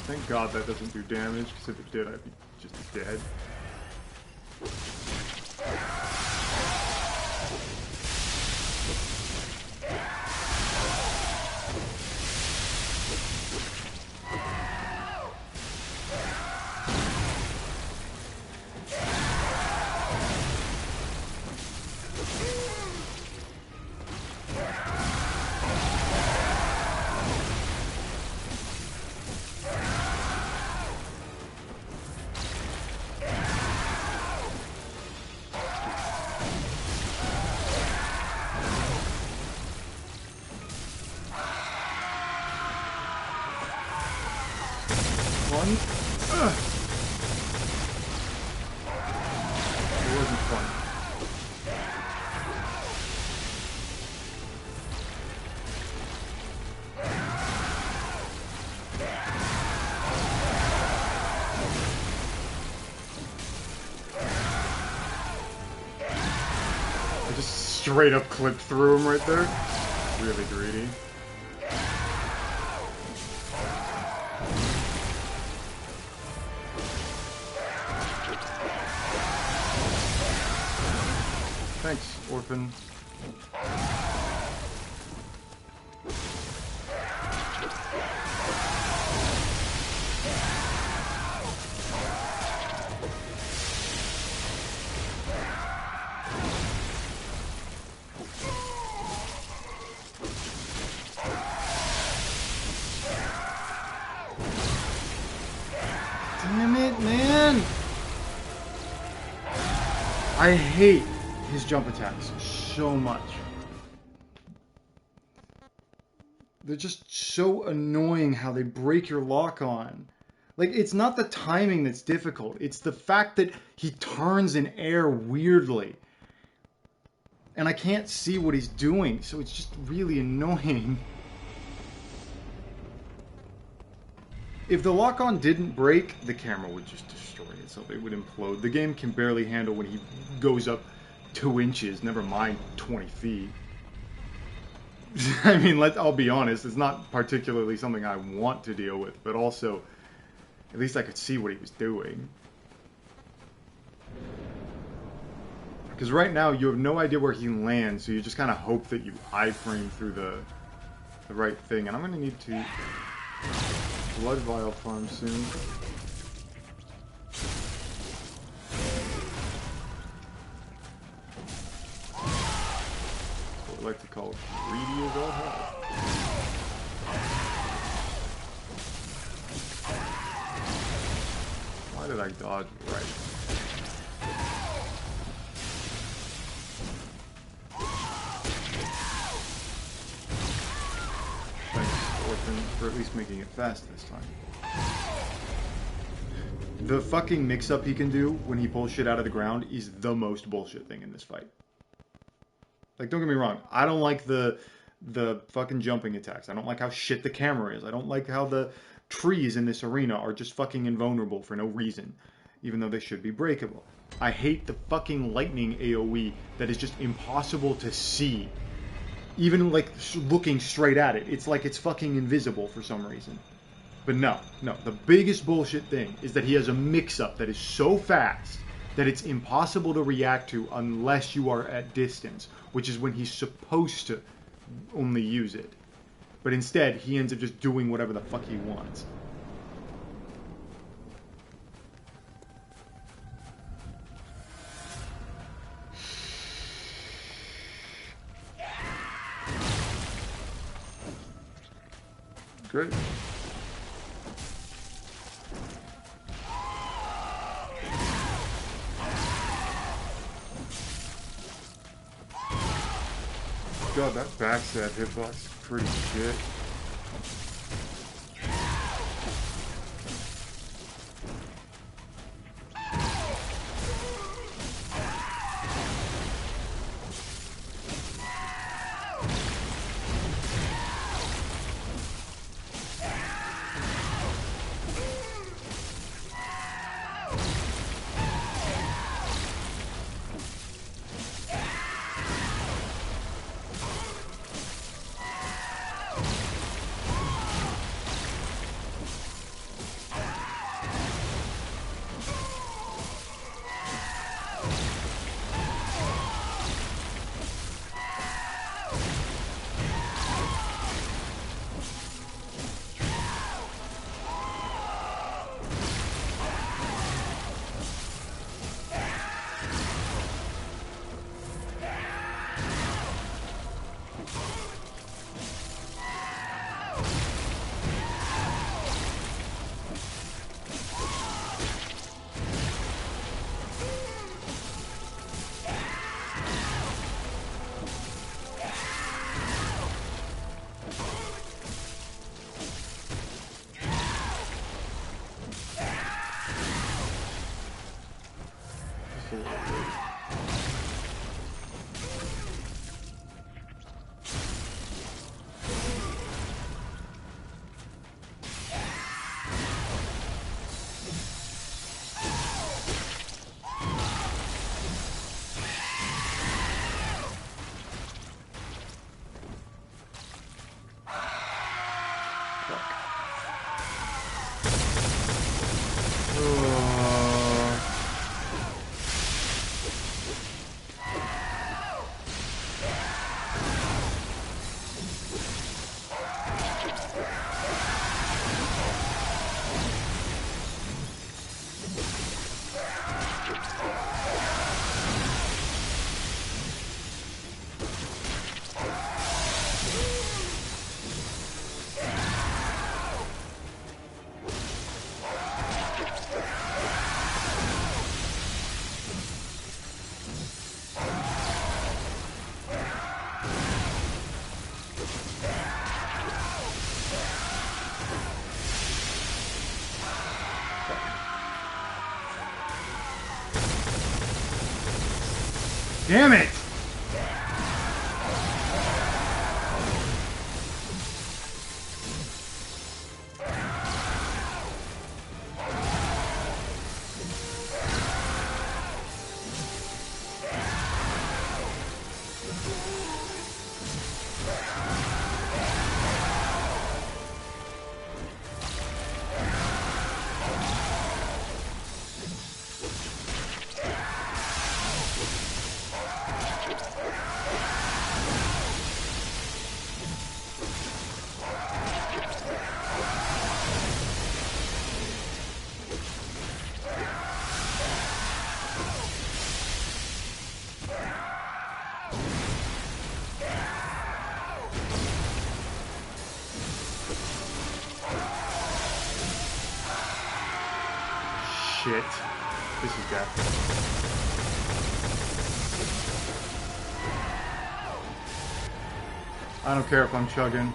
Thank God that doesn't do damage, because if it did, I'd be just dead. Fun? Ugh. It wasn't fun. I just straight up clipped through him right there. Really greedy. Thanks, Orphan. Damn it, man! I hate his jump attacks so much. They're just so annoying how they break your lock on. Like, it's not the timing that's difficult. It's the fact that he turns in air weirdly. And I can't see what he's doing, so it's just really annoying. If the lock-on didn't break, the camera would just destroy itself. It would implode. The game can barely handle when he goes up 2 inches, never mind 20 feet. I mean, I'll be honest, it's not particularly something I want to deal with, but also, at least I could see what he was doing. Because right now, you have no idea where he lands, so you just kind of hope that you iframe through the right thing. And I'm going to need to blood vial farm soon. What I like to call greedy as all hell. Why did I dodge right? Thanks, Orphan, for at least making it fast this time. The fucking mix-up he can do when he pulls shit out of the ground is the most bullshit thing in this fight. Like, don't get me wrong, I don't like the fucking jumping attacks. I don't like how shit the camera is. I don't like how the trees in this arena are just fucking invulnerable for no reason, even though they should be breakable. I hate the fucking lightning AoE that is just impossible to see. Even, like, looking straight at it. It's like it's fucking invisible for some reason. But no. The biggest bullshit thing is that he has a mix-up that is so fast that it's impossible to react to unless you are at distance, which is when he's supposed to only use it. But instead, he ends up just doing whatever the fuck he wants. Great. God, that backstab hitbox is pretty shit. Damn it! shit. This is death. I don't care if I'm chugging.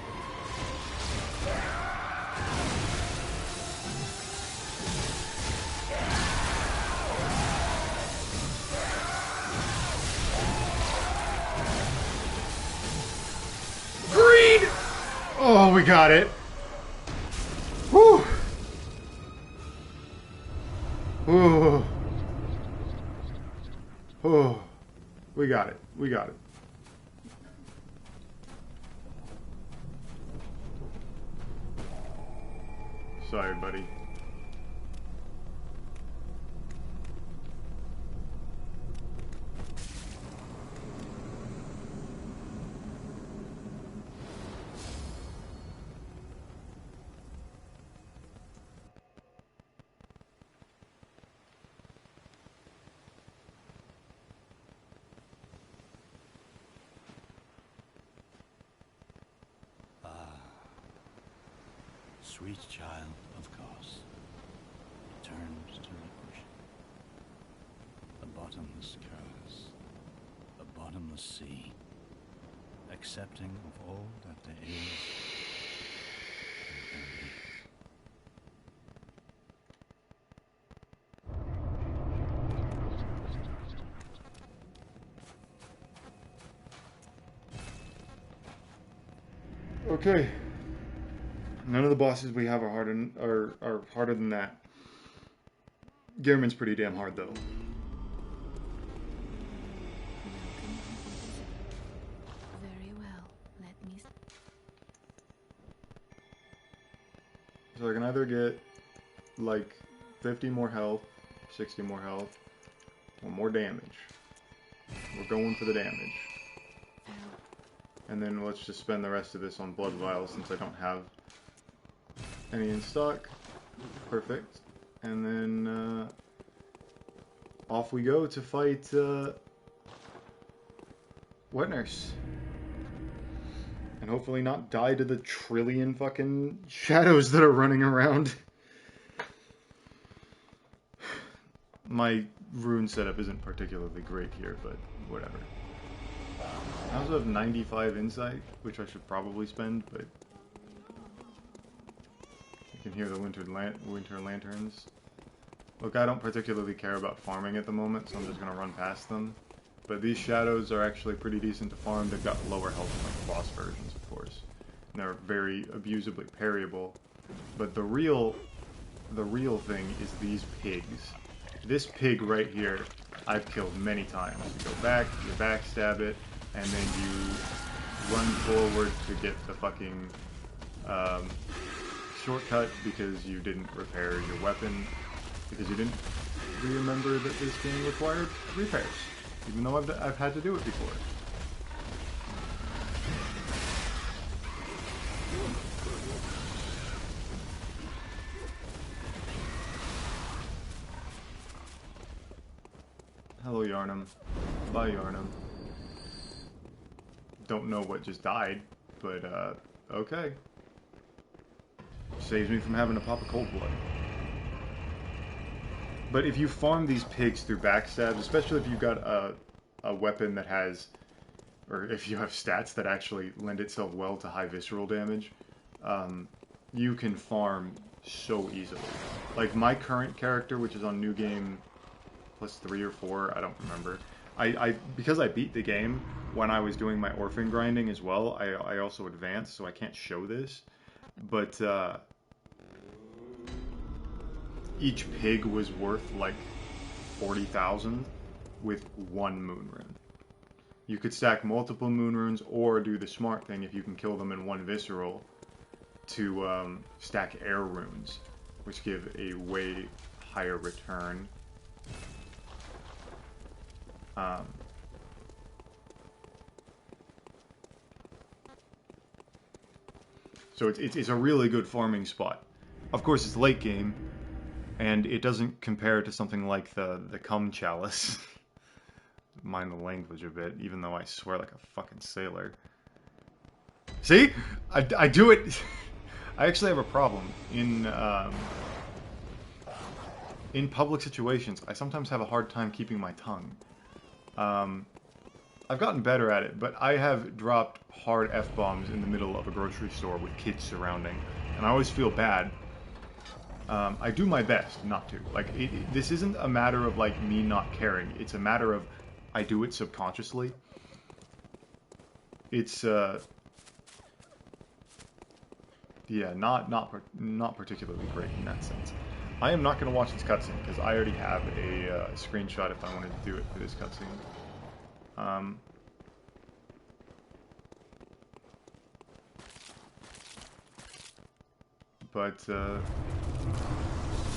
Greed! Oh, we got it. Whew. Ooh. Oh, we got it. We got it. Sorry, buddy. Sweet child of course, turns to relinquish the bottomless curse, the bottomless sea, accepting of all that there is and can be. Okay. None of the bosses we have are harder than that. Gehrman's pretty damn hard though. Very well. Let me. So I can either get like 50 more health, 60 more health, or more damage. We're going for the damage. And then let's just spend the rest of this on blood vials since I don't have any in stock. Perfect. And then off we go to fight Wet Nurse. And hopefully not die to the trillion fucking shadows that are running around. My rune setup isn't particularly great here, but whatever. I also have 95 insight, which I should probably spend, but you can hear the winter lanterns. Look, I don't particularly care about farming at the moment, so I'm just going to run past them. But these shadows are actually pretty decent to farm. They've got lower health than like the boss versions, of course. And they're very abusably parryable. But the real thing is these pigs. This pig right here, I've killed many times. You go back, you backstab it, and then you run forward to get the fucking shortcut because you didn't repair your weapon, because you didn't remember that this game required repairs, even though I've had to do it before. Hello, Yarnum. Bye, Yarnum. Don't know what just died, but okay. Saves me from having to pop a cold blood. But if you farm these pigs through backstabs, especially if you've got a weapon that has, or if you have stats that actually lend itself well to high visceral damage, you can farm so easily. Like my current character, which is on New Game +3 or 4, I don't remember. Because I beat the game when I was doing my Orphan grinding as well, I also advanced, so I can't show this. But each pig was worth like 40,000 with one moon rune. You could stack multiple moon runes or do the smart thing if you can kill them in one visceral to stack air runes, which give a way higher return. So it's a really good farming spot. Of course, it's late game, and it doesn't compare to something like the cum chalice. Mind the language a bit, even though I swear like a fucking sailor. See? I do it... I actually have a problem. in public situations, I sometimes have a hard time keeping my tongue. I've gotten better at it, but I have dropped hard F-bombs in the middle of a grocery store with kids surrounding, and I always feel bad. I do my best not to. Like, this isn't a matter of, like, me not caring. It's a matter of I do it subconsciously. It's, yeah, not particularly great in that sense. I am not going to watch this cutscene, because I already have a screenshot if I wanted to do it for this cutscene. But,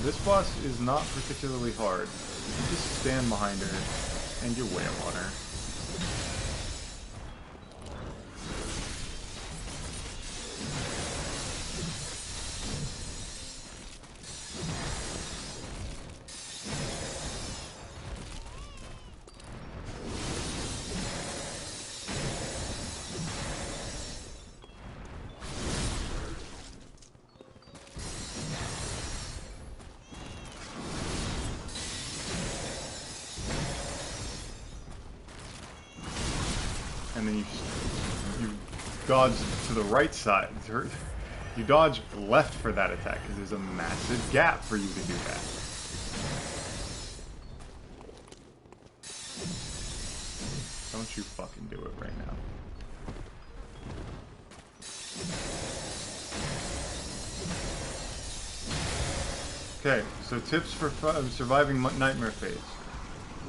this boss is not particularly hard. You just stand behind her, and you wail on her. And then you dodge to the right side. You dodge left for that attack, because there's a massive gap for you to do that. Don't you fucking do it right now. Okay, so tips for surviving Nightmare Phase.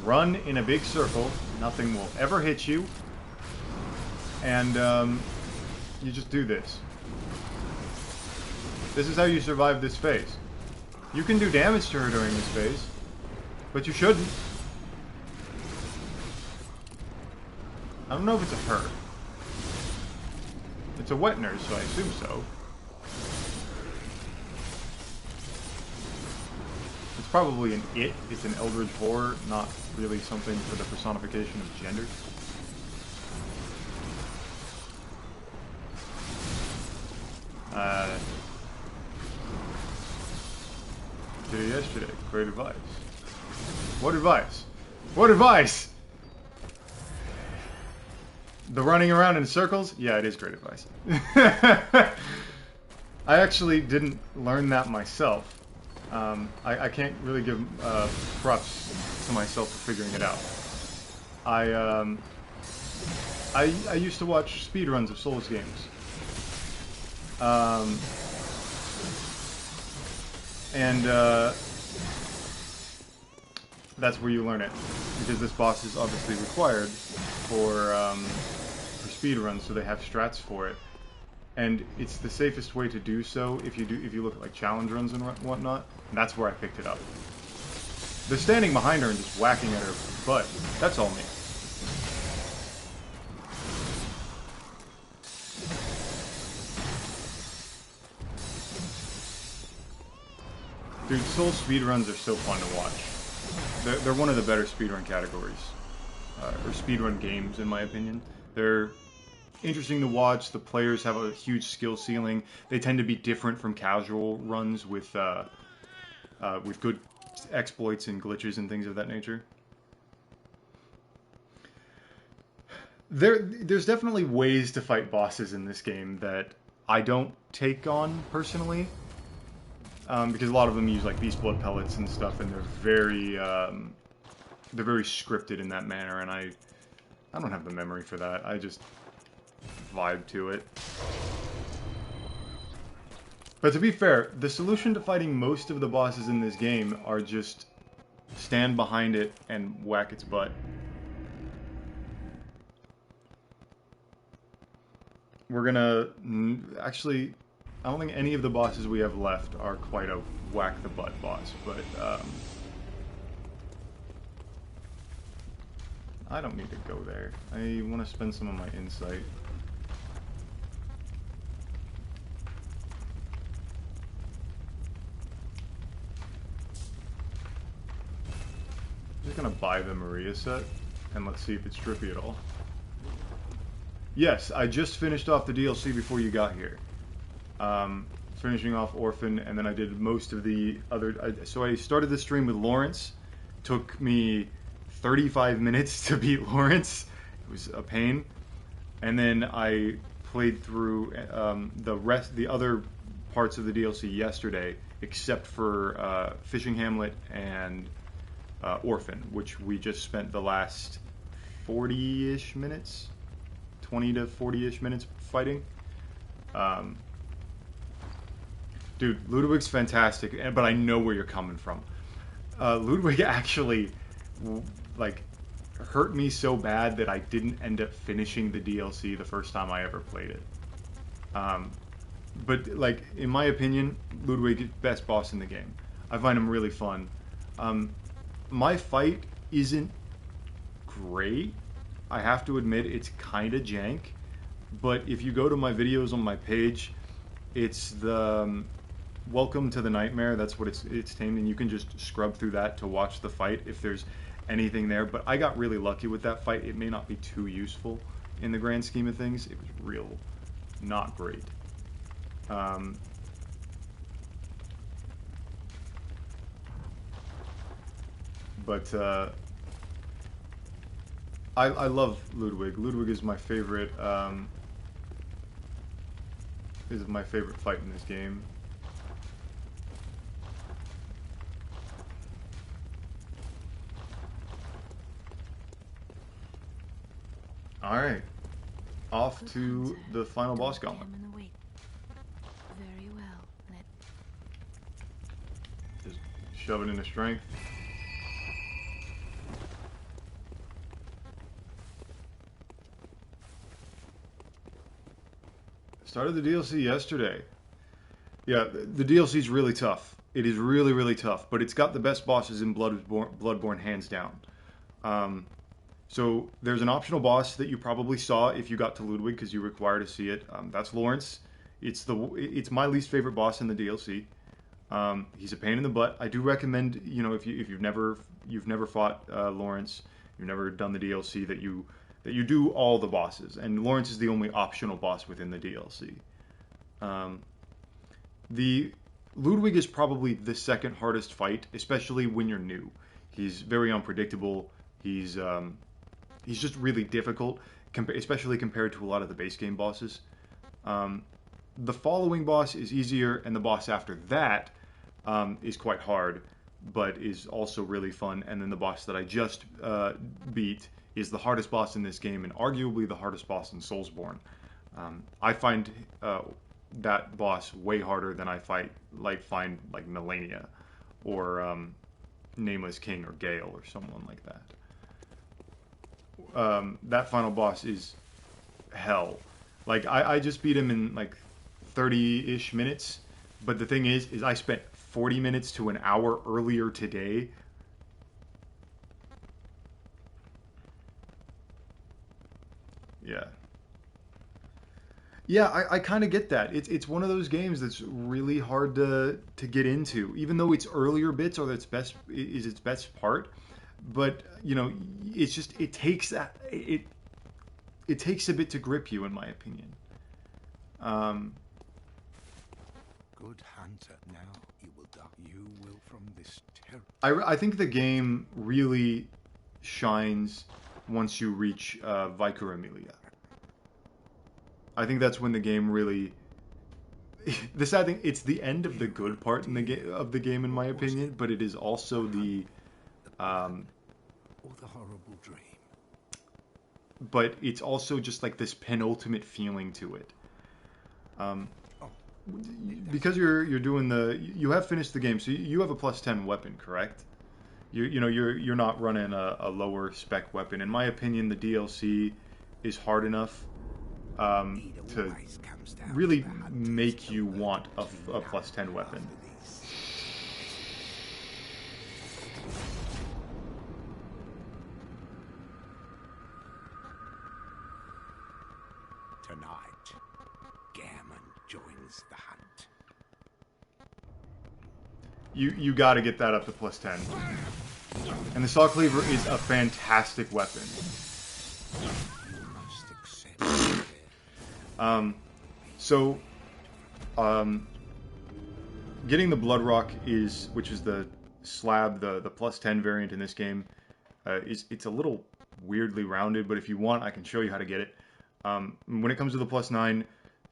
Run in a big circle, nothing will ever hit you. And, you just do this. This is how you survive this phase. You can do damage to her during this phase, but you shouldn't. I don't know if it's a her. It's a wet nurse, so I assume so. It's probably an it. It's an eldritch horror, not really something for the personification of gender. Did it yesterday. Great advice. What advice? What advice? The running around in circles? Yeah, it is great advice. I actually didn't learn that myself. I can't really give props to myself for figuring it out. I used to watch speedruns of Souls games. That's where you learn it, because this boss is obviously required for speedruns, so they have strats for it, and it's the safest way to do so if you look at like challenge runs and whatnot. And that's where I picked it up. The standing behind her and just whacking at her butt, that's all me. Dude, Soul speedruns are so fun to watch. They're one of the better speedrun categories. Or speedrun games, in my opinion. They're interesting to watch. The players have a huge skill ceiling. They tend to be different from casual runs with good exploits and glitches and things of that nature. There's definitely ways to fight bosses in this game that I don't take on personally. Because a lot of them use like beast blood pellets and stuff, and they're very scripted in that manner, and I don't have the memory for that. I just vibe to it. But to be fair, the solution to fighting most of the bosses in this game are just stand behind it and whack its butt. We're gonna actually. I don't think any of the bosses we have left are quite a whack the butt boss, but I don't need to go there. I want to spend some of my insight. I'm just gonna buy the Maria set, and let's see if it's trippy at all. Yes, I just finished off the DLC before you got here. finishing off Orphan, and then I did most of the other. So I started the stream with Laurence. Took me 35 minutes to beat Laurence. It was a pain. And then I played through the other parts of the DLC yesterday, except for Fishing Hamlet and Orphan, which we just spent the last 40-ish minutes, 20 to 40-ish minutes fighting. Dude, Ludwig's fantastic, but I know where you're coming from. Ludwig actually, like, hurt me so bad that I didn't end up finishing the DLC the first time I ever played it. But, like, in my opinion, Ludwig is best boss in the game. I find him really fun. My fight isn't great. I have to admit, it's kind of jank. But if you go to my videos on my page, it's the Welcome to the Nightmare. That's what it's named, and you can just scrub through that to watch the fight if there's anything there. But I got really lucky with that fight. It may not be too useful in the grand scheme of things. It was real not great. But I love Ludwig. Ludwig is my favorite. Is my favorite fight in this game. All right, off to the final boss gauntlet. Very well. Just shove it into strength. Started the DLC yesterday. Yeah, the DLC is really tough. It is really, really tough, but it's got the best bosses in Bloodborne hands down. So there's an optional boss that you probably saw if you got to Ludwig because you require to see it. That's Laurence. It's my least favorite boss in the DLC. He's a pain in the butt. I do recommend, you know, if you've never fought Laurence, you've never done the DLC, that you do all the bosses. And Laurence is the only optional boss within the DLC. The Ludwig is probably the second hardest fight, especially when you're new. He's very unpredictable. He's just really difficult, especially compared to a lot of the base game bosses. The following boss is easier, and the boss after that is quite hard, but is also really fun. And then the boss that I just beat is the hardest boss in this game, and arguably the hardest boss in Soulsborne. I find that boss way harder than I find Melania, or Nameless King, or Gale, or someone like that. That final boss is hell. Like, I just beat him in like 30-ish minutes, but the thing is I spent 40 minutes to an hour earlier today. Yeah, I kind of get that. It's one of those games that's really hard to get into, even though its earlier bits are its best part. But you know, it's just it takes a bit to grip you, in my opinion. Good hunter, now you will die. You will from this terror. I think the game really shines once you reach Vicar Amelia. I think that's when the game really. The sad thing, it's the end of the good part in the game, in my opinion, but it is also the. Or the horrible dream. But it's also just like this penultimate feeling to it. Because you're doing you have finished the game, so you have a +10 weapon, correct? You're not running a lower spec weapon. In my opinion, the DLC is hard enough to really make you want a +10 weapon. Tonight, Gammon joins the hunt. You got to get that up to +10. And the Saw Cleaver is a fantastic weapon. getting the Blood Rock which is the slab, the +10 variant in this game, it's a little weirdly rounded, but if you want, I can show you how to get it. When it comes to the +9,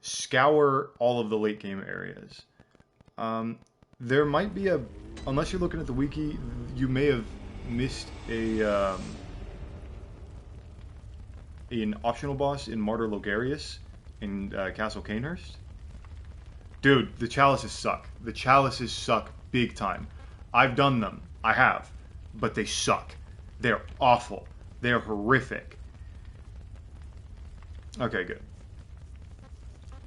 scour all of the late game areas. There might be unless you're looking at the wiki, you may have missed an optional boss in Martyr Logarius in Castle Cainhurst. Dude, the chalices suck. The chalices suck big time. I've done them. I have. But they suck. They're awful. They're horrific. Okay, good.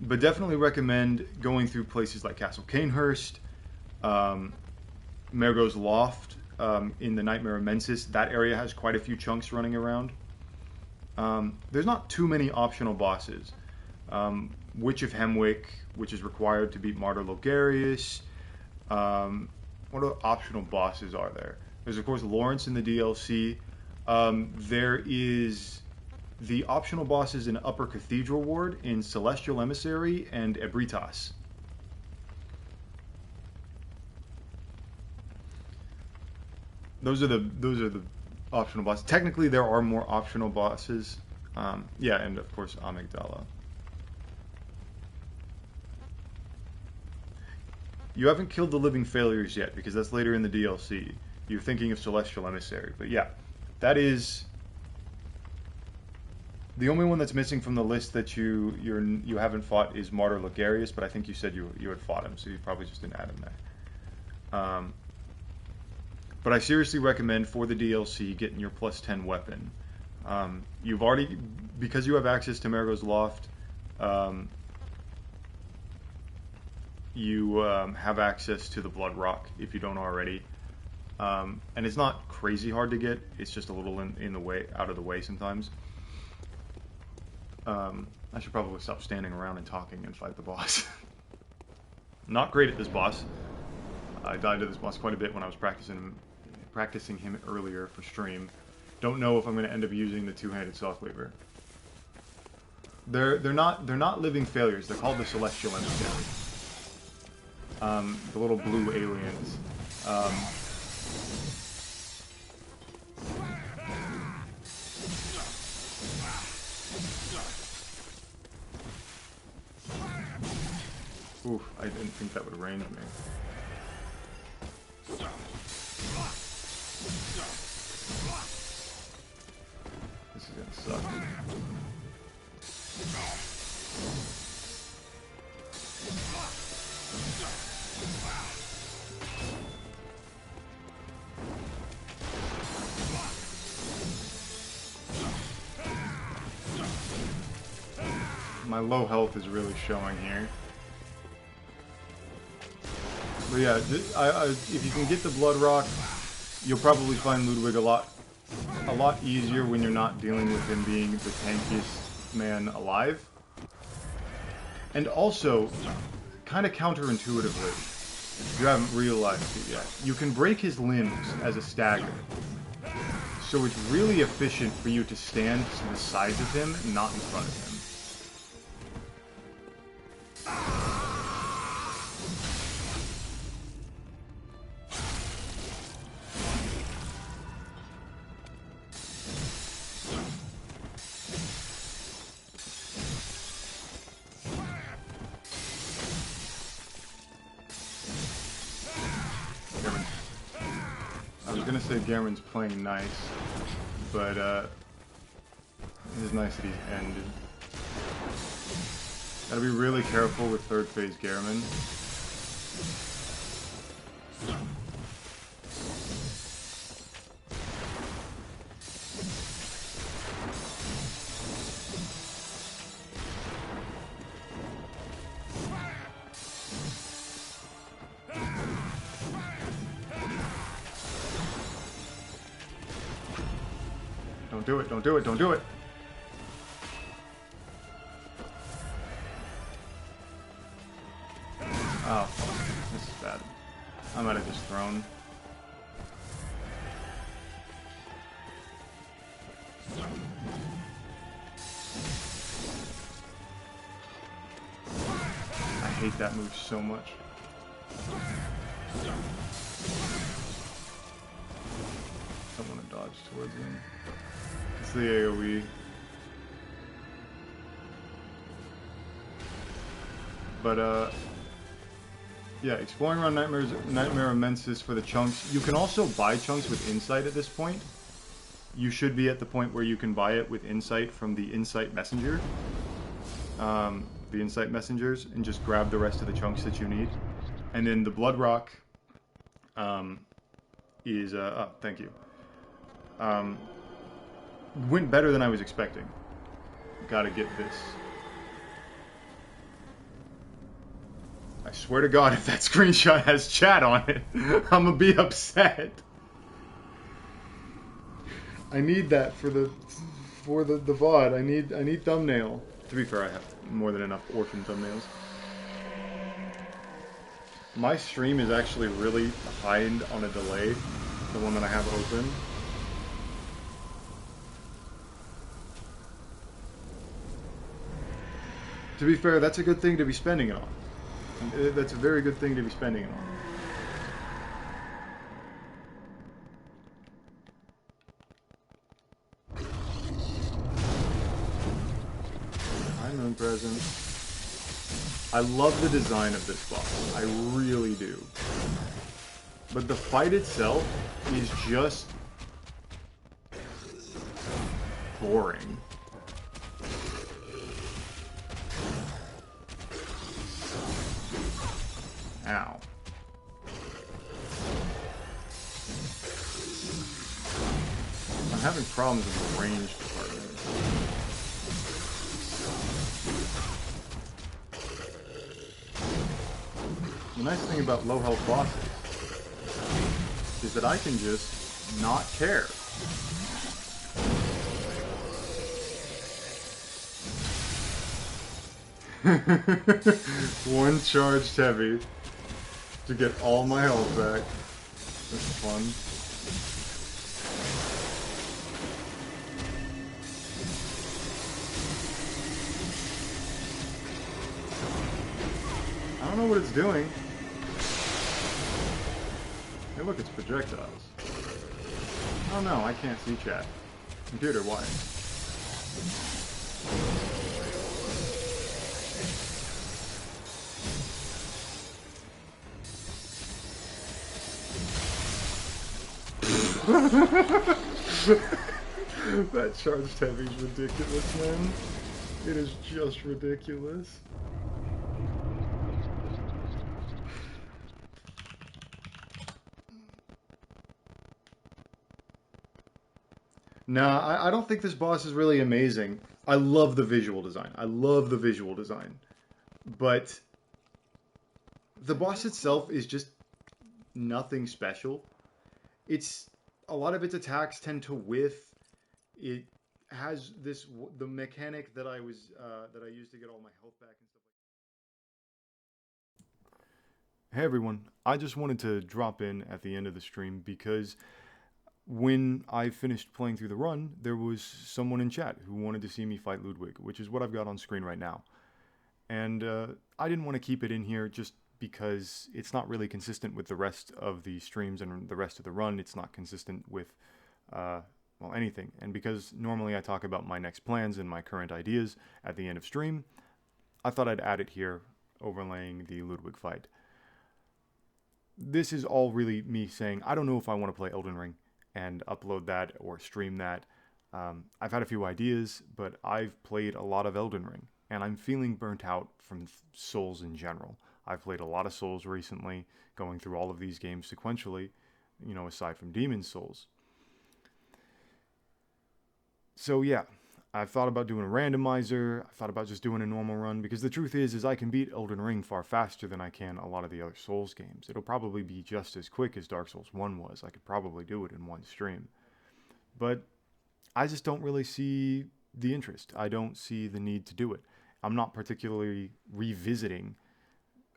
But definitely recommend going through places like Castle Cainhurst, Mergo's Loft, in the Nightmare of Mensis. That area has quite a few chunks running around. There's not too many optional bosses. Witch of Hemwick, which is required to beat Martyr Logarius. What other optional bosses are there? There's, of course, Laurence in the DLC. There is the optional bosses in Upper Cathedral Ward, in Celestial Emissary, and Ebritas. Those are the optional bosses. Technically, there are more optional bosses. Yeah, and of course, Amygdala. You haven't killed the Living Failures yet, because that's later in the DLC. You're thinking of Celestial Emissary. But yeah, that is the only one that's missing from the list that you haven't fought is Martyr Logarius, but I think you said you had fought him, so you probably just didn't add him there. But I seriously recommend for the DLC getting your +10 weapon. You've already, because you have access to Mergo's Loft, you have access to the Blood Rock if you don't already. And it's not crazy hard to get. It's just a little in the way, out of the way sometimes. I should probably stop standing around and talking and fight the boss. Not great at this boss. I died to this boss quite a bit when I was practicing him earlier for stream. Don't know if I'm going to end up using the two-handed saw cleaver. They're not living failures. They're called the Celestial Emissary. The little blue aliens. Oof, I didn't think that would range me. This is gonna suck. My low health is really showing here. But yeah, if you can get the Blood Rock, you'll probably find Ludwig a lot easier when you're not dealing with him being the tankiest man alive. And also, kind of counterintuitively, if you haven't realized it yet, you can break his limbs as a stagger. So it's really efficient for you to stand to the sides of him, not in front of him. Garen's playing nice, but it is nice that he's ended. Gotta be really careful with third phase Garen. Don't do it, don't do it, don't do it! Oh, this is bad. I might have just thrown. I hate that move so much. Don't want to dodge towards him. It's the AoE. But, yeah, exploring around Nightmare Immensis for the chunks. You can also buy chunks with Insight at this point. You should be at the point where you can buy it with Insight from the Insight Messenger. The Insight Messengers, and just grab the rest of the chunks that you need. And then the Blood Rock is... oh, thank you. Went better than I was expecting. Gotta get this. I swear to God, if that screenshot has chat on it, I'm gonna be upset. I need that for the VOD. I need thumbnail. To be fair, I have more than enough Orphan thumbnails. My stream is actually really behind on a delay, the one that I have open. To be fair, that's a good thing to be spending it on. That's a very good thing to be spending it on. I'm moon present. I love the design of this boss. I really do. But the fight itself is just boring. Ow. I'm having problems with the range department. The nice thing about low health bosses is that I can just not care. One charged heavy to get all my health back. That's fun. I don't know what it's doing. Hey look, it's projectiles. Oh no, I can't see chat. Computer, why? That charged heavy is ridiculous, man. It is just ridiculous. Nah, I don't think this boss is really amazing. I love the visual design. I love the visual design. But the boss itself is just nothing special. It's a lot of its attacks tend to whiff. It has the mechanic that I used to get all my health back and stuff like that. Hey everyone, I just wanted to drop in at the end of the stream because when I finished playing through the run, there was someone in chat who wanted to see me fight Ludwig, which is what I've got on screen right now. And I didn't want to keep it in here just because it's not really consistent with the rest of the streams and the rest of the run. It's not consistent with, well, anything. And because normally I talk about my next plans and my current ideas at the end of stream, I thought I'd add it here, overlaying the Ludwig fight. This is all really me saying, I don't know if I want to play Elden Ring and upload that or stream that. I've had a few ideas, but I've played a lot of Elden Ring, and I'm feeling burnt out from Souls in general. I've played a lot of Souls recently, going through all of these games sequentially, you know, aside from Demon's Souls. So yeah, I've thought about doing a randomizer, I've thought about just doing a normal run, because the truth is I can beat Elden Ring far faster than I can a lot of the other Souls games. It'll probably be just as quick as Dark Souls 1 was. I could probably do it in one stream. But I just don't really see the interest. I don't see the need to do it. I'm not particularly revisiting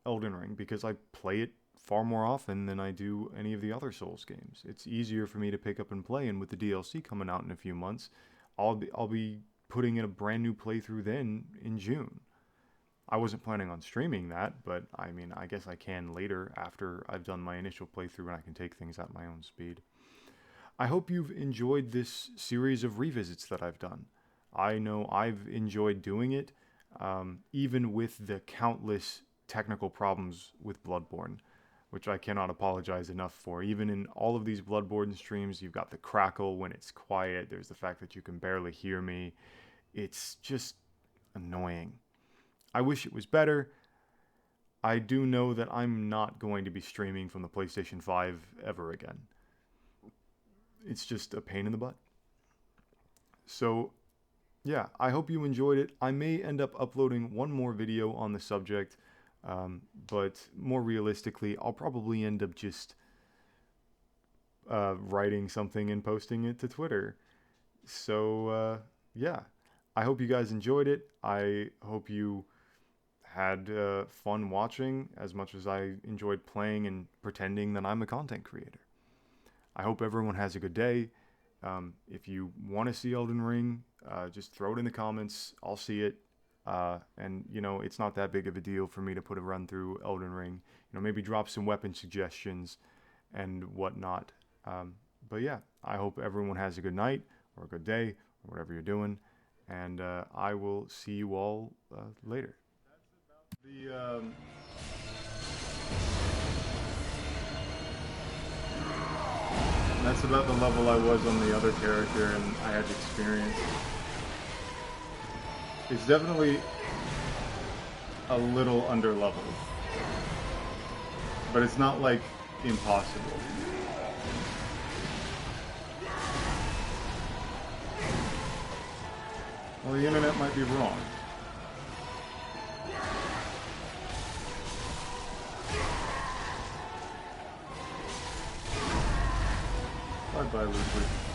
Elden Ring because I play it far more often than I do any of the other Souls games. It's easier for me to pick up and play, and with the DLC coming out in a few months, I'll be putting in a brand new playthrough then in June. I wasn't planning on streaming that, but I mean, I guess I can later after I've done my initial playthrough and I can take things at my own speed. I hope you've enjoyed this series of revisits that I've done. I know I've enjoyed doing it, even with the countless technical problems with Bloodborne, which I cannot apologize enough for. Even in all of these Bloodborne streams, you've got the crackle when it's quiet, there's the fact that you can barely hear me. It's just annoying. I wish it was better. I do know that I'm not going to be streaming from the PlayStation 5 ever again. It's just a pain in the butt. So, yeah, I hope you enjoyed it. I may end up uploading one more video on the subject, but more realistically, I'll probably end up just writing something and posting it to Twitter. So, yeah, I hope you guys enjoyed it. I hope you had fun watching as much as I enjoyed playing and pretending that I'm a content creator. I hope everyone has a good day. If you want to see Elden Ring, just throw it in the comments. I'll see it. And, you know, it's not that big of a deal for me to put a run through Elden Ring. You know, maybe drop some weapon suggestions and whatnot. But yeah, I hope everyone has a good night or a good day or whatever you're doing. And I will see you all later. That's about the level I was on the other character and I had experience. It's definitely a little under-leveled. But it's not, like, impossible. Well, the internet might be wrong. Bye-bye, Ludwig.